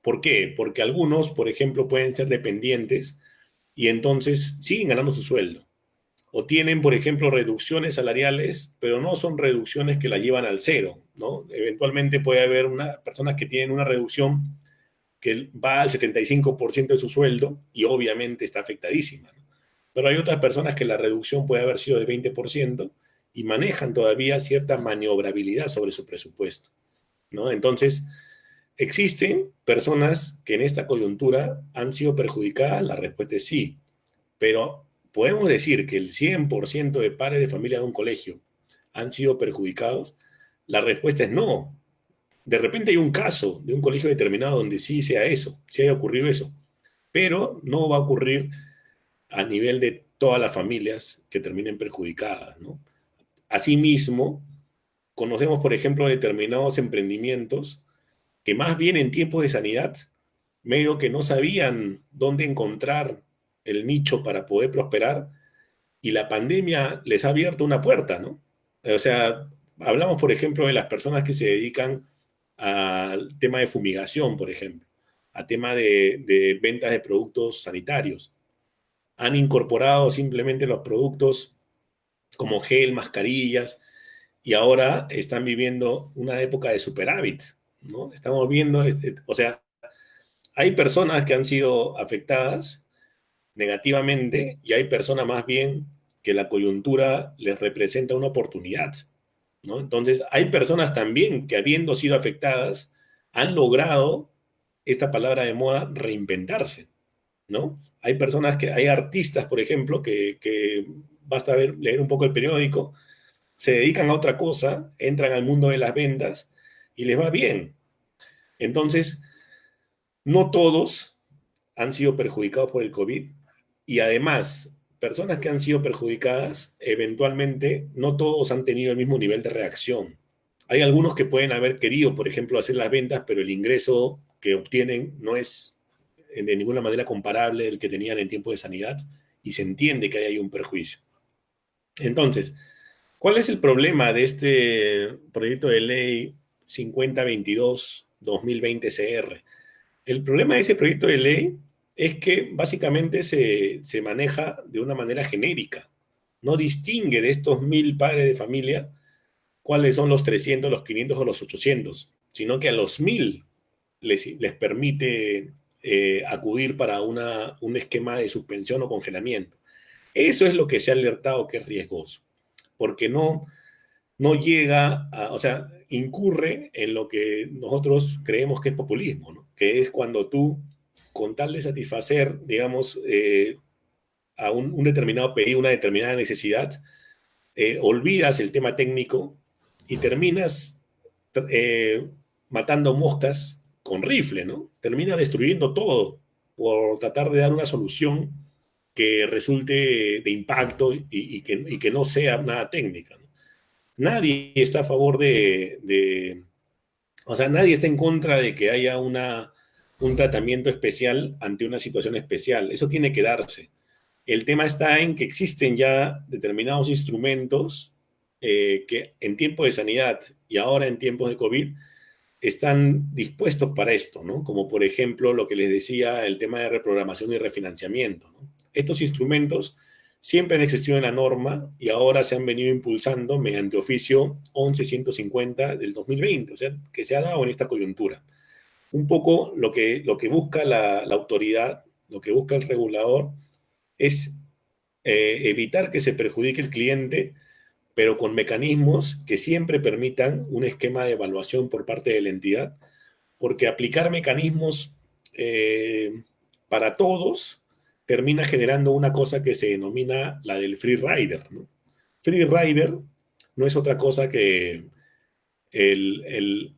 ¿Por qué? Porque algunos, por ejemplo, pueden ser dependientes y entonces siguen ganando su sueldo. O tienen, por ejemplo, reducciones salariales, pero no son reducciones que la llevan al cero, ¿no? Eventualmente puede haber personas que tienen una reducción que va al 75% de su sueldo y obviamente está afectadísima, ¿no? Pero hay otras personas que la reducción puede haber sido de 20% y manejan todavía cierta maniobrabilidad sobre su presupuesto, ¿no? Entonces, ¿existen personas que en esta coyuntura han sido perjudicadas? La respuesta es sí, pero ¿podemos decir que el 100% de padres de familia de un colegio han sido perjudicados? La respuesta es no. De repente hay un caso de un colegio determinado donde sí sea eso, sí haya ocurrido eso, pero no va a ocurrir a nivel de todas las familias que terminen perjudicadas, ¿no? Asimismo, conocemos, por ejemplo, determinados emprendimientos que más bien en tiempos de sanidad, medio que no sabían dónde encontrar el nicho para poder prosperar, y la pandemia les ha abierto una puerta, ¿no? O sea, hablamos, por ejemplo, de las personas que se dedican al tema de fumigación, por ejemplo, a tema de ventas de productos sanitarios. Han incorporado simplemente los productos como gel, mascarillas, y ahora están viviendo una época de superávit, ¿no? Estamos viendo, o sea, hay personas que han sido afectadas negativamente y hay personas más bien que la coyuntura les representa una oportunidad, ¿no? Entonces, hay personas también que habiendo sido afectadas han logrado, esta palabra de moda, reinventarse, ¿no? Hay personas hay artistas, por ejemplo, que basta leer un poco el periódico, se dedican a otra cosa, entran al mundo de las ventas y les va bien. Entonces, no todos han sido perjudicados por el COVID y además, personas que han sido perjudicadas, eventualmente, no todos han tenido el mismo nivel de reacción. Hay algunos que pueden haber querido, por ejemplo, hacer las ventas, pero el ingreso que obtienen no es de ninguna manera comparable al que tenían en tiempo de sanidad y se entiende que hay un perjuicio. Entonces, ¿cuál es el problema de este proyecto de ley 5022-2020-CR? El problema de ese proyecto de ley es que básicamente se maneja de una manera genérica. No distingue de estos 1.000 padres de familia cuáles son los 300, los 500 o los 800, sino que a los 1.000 les permite acudir para un esquema de suspensión o congelamiento. Eso es lo que se ha alertado que es riesgoso, porque no llega a, o sea, incurre en lo que nosotros creemos que es populismo, ¿no? Que es cuando tú, con tal de satisfacer, digamos, a un determinado pedido, una determinada necesidad, olvidas el tema técnico y terminas matando moscas con rifle, ¿no? Terminas destruyendo todo por tratar de dar una solución que resulte de impacto y que no sea nada técnica, ¿no? Nadie está a favor o sea, nadie está en contra de que haya un tratamiento especial ante una situación especial. Eso tiene que darse. El tema está en que existen ya determinados instrumentos que en tiempo de sanidad y ahora en tiempos de COVID están dispuestos para esto, ¿no? Como por ejemplo lo que les decía, el tema de reprogramación y refinanciamiento, ¿no? Estos instrumentos siempre han existido en la norma y ahora se han venido impulsando mediante oficio 11.150 del 2020, o sea, que se ha dado en esta coyuntura. Un poco lo que busca la autoridad, lo que busca el regulador, es evitar que se perjudique el cliente, pero con mecanismos que siempre permitan un esquema de evaluación por parte de la entidad, porque aplicar mecanismos para todos termina generando una cosa que se denomina la del free rider, ¿no? Free rider no es otra cosa que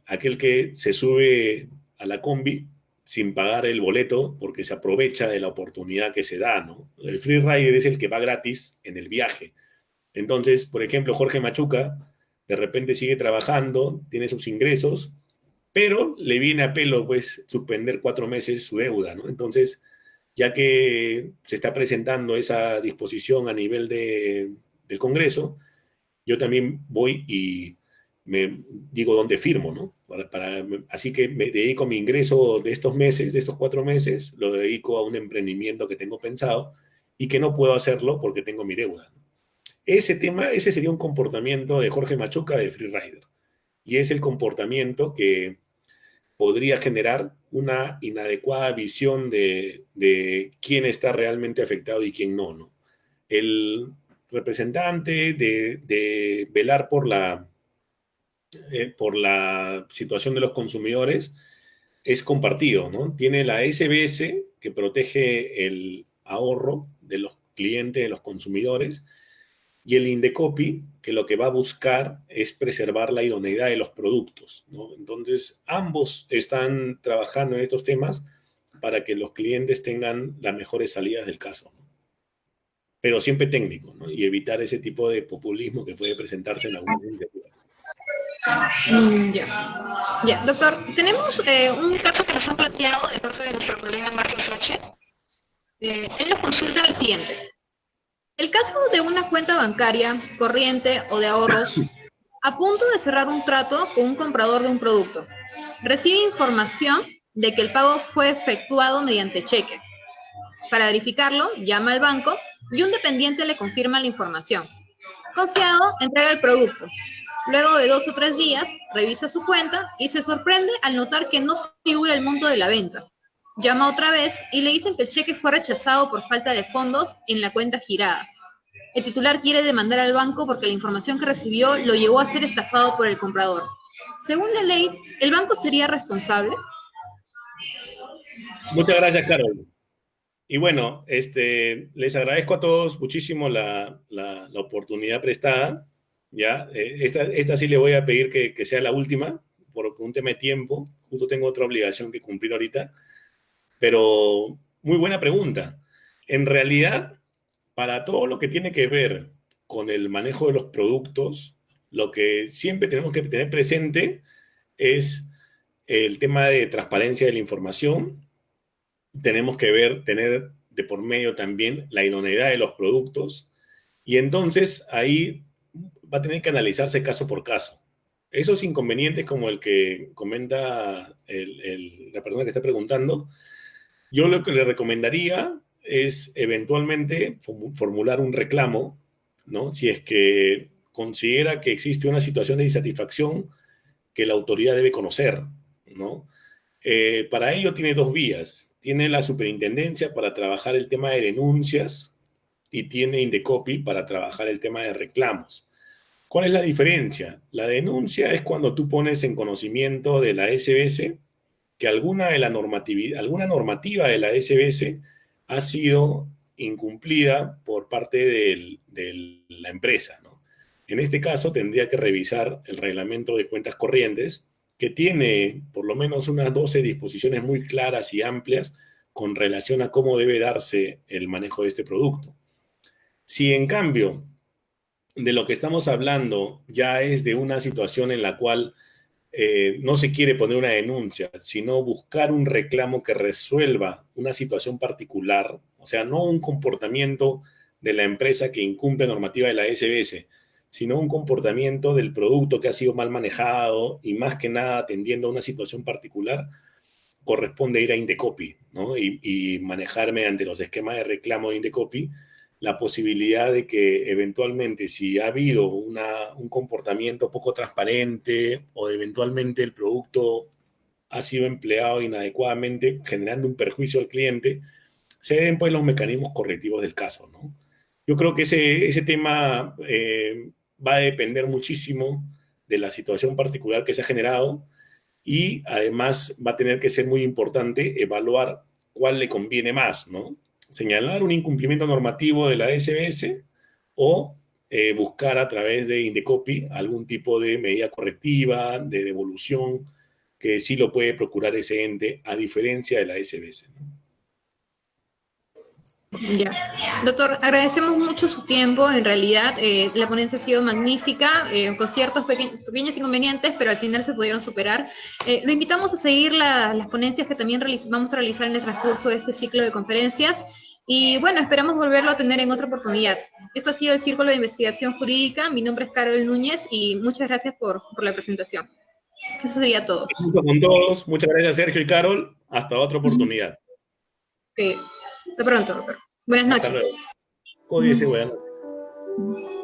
aquel que se sube a la combi sin pagar el boleto porque se aprovecha de la oportunidad que se da, ¿no? El free rider es el que va gratis en el viaje. Entonces, por ejemplo, Jorge Machuca de repente sigue trabajando, tiene sus ingresos, pero le viene a pelo, pues, suspender 4 meses su deuda, ¿no? Entonces, ya que se está presentando esa disposición a nivel del Congreso, yo también voy y me digo dónde firmo, ¿no? Así que me dedico mi ingreso de estos meses, de estos 4 meses, lo dedico a un emprendimiento que tengo pensado y que no puedo hacerlo porque tengo mi deuda, ¿no? Ese sería un comportamiento de Jorge Machuca de Free Rider. Y es el comportamiento que podría generar una inadecuada visión de quién está realmente afectado y quién no, ¿no? El representante de velar por la situación de los consumidores es compartido, ¿no? Tiene la SBS, que protege el ahorro de los clientes, de los consumidores, y el Indecopi, que lo que va a buscar es preservar la idoneidad de los productos, ¿no? Entonces, ambos están trabajando en estos temas para que los clientes tengan las mejores salidas del caso, ¿no? Pero siempre técnico, ¿no? Y evitar ese tipo de populismo que puede presentarse en alguna iniciativa. Ya, doctor, tenemos un caso que nos han planteado de parte de nuestro colega Marcos H. Él nos consulta el siguiente. El caso de una cuenta bancaria, corriente o de ahorros, a punto de cerrar un trato con un comprador de un producto, recibe información de que el pago fue efectuado mediante cheque. Para verificarlo, llama al banco y un dependiente le confirma la información. Confiado, entrega el producto. Luego de 2 o 3 días, revisa su cuenta y se sorprende al notar que no figura el monto de la venta. Llama otra vez y le dicen que el cheque fue rechazado por falta de fondos en la cuenta girada. El titular quiere demandar al banco porque la información que recibió lo llevó a ser estafado por el comprador. Según la ley, ¿el banco sería responsable? Muchas gracias, Carol. Y bueno, les agradezco a todos muchísimo la oportunidad prestada. ¿Ya? Esta sí le voy a pedir que sea la última, por un tema de tiempo. Justo tengo otra obligación que cumplir ahorita. Pero muy buena pregunta. En realidad, para todo lo que tiene que ver con el manejo de los productos, lo que siempre tenemos que tener presente es el tema de transparencia de la información. Tenemos que tener de por medio también la idoneidad de los productos, y entonces ahí va a tener que analizarse caso por caso. Esos inconvenientes como el que comenta la persona que está preguntando, yo lo que le recomendaría es eventualmente formular un reclamo, ¿no? Si es que considera que existe una situación de insatisfacción que la autoridad debe conocer, ¿no? Para ello tiene dos vías. Tiene la superintendencia para trabajar el tema de denuncias y tiene Indecopi para trabajar el tema de reclamos. ¿Cuál es la diferencia? La denuncia es cuando tú pones en conocimiento de la SBS que alguna normativa de la SBS ha sido incumplida por parte de la empresa, ¿no? En este caso tendría que revisar el reglamento de cuentas corrientes, que tiene por lo menos unas 12 disposiciones muy claras y amplias con relación a cómo debe darse el manejo de este producto. Si en cambio de lo que estamos hablando ya es de una situación en la cual no se quiere poner una denuncia, sino buscar un reclamo que resuelva una situación particular, o sea, no un comportamiento de la empresa que incumple normativa de la SBS, sino un comportamiento del producto que ha sido mal manejado y más que nada atendiendo a una situación particular, corresponde ir a Indecopi, ¿no? Y manejar mediante los esquemas de reclamo de Indecopi la posibilidad de que eventualmente, si ha habido un comportamiento poco transparente o eventualmente el producto ha sido empleado inadecuadamente, generando un perjuicio al cliente, se den pues los mecanismos correctivos del caso, ¿no? Yo creo que ese tema va a depender muchísimo de la situación particular que se ha generado, y además va a tener que ser muy importante evaluar cuál le conviene más, ¿no? Señalar un incumplimiento normativo de la SBS o buscar a través de Indecopi algún tipo de medida correctiva, de devolución, que sí lo puede procurar ese ente, a diferencia de la SBS, ¿no? Ya. Doctor, agradecemos mucho su tiempo. En realidad, la ponencia ha sido magnífica, con ciertos pequeños inconvenientes, pero al final se pudieron superar. Lo invitamos a seguir las ponencias que también vamos a realizar en el transcurso de este ciclo de conferencias. Y bueno, esperamos volverlo a tener en otra oportunidad. Esto ha sido el Círculo de Investigación Jurídica. Mi nombre es Carol Núñez y muchas gracias por la presentación. Eso sería todo. Con todos. Muchas gracias, Sergio y Carol. Hasta otra oportunidad. Hasta pronto, doctor. Buenas Hasta noches. luego. Cuídese, buenas noches.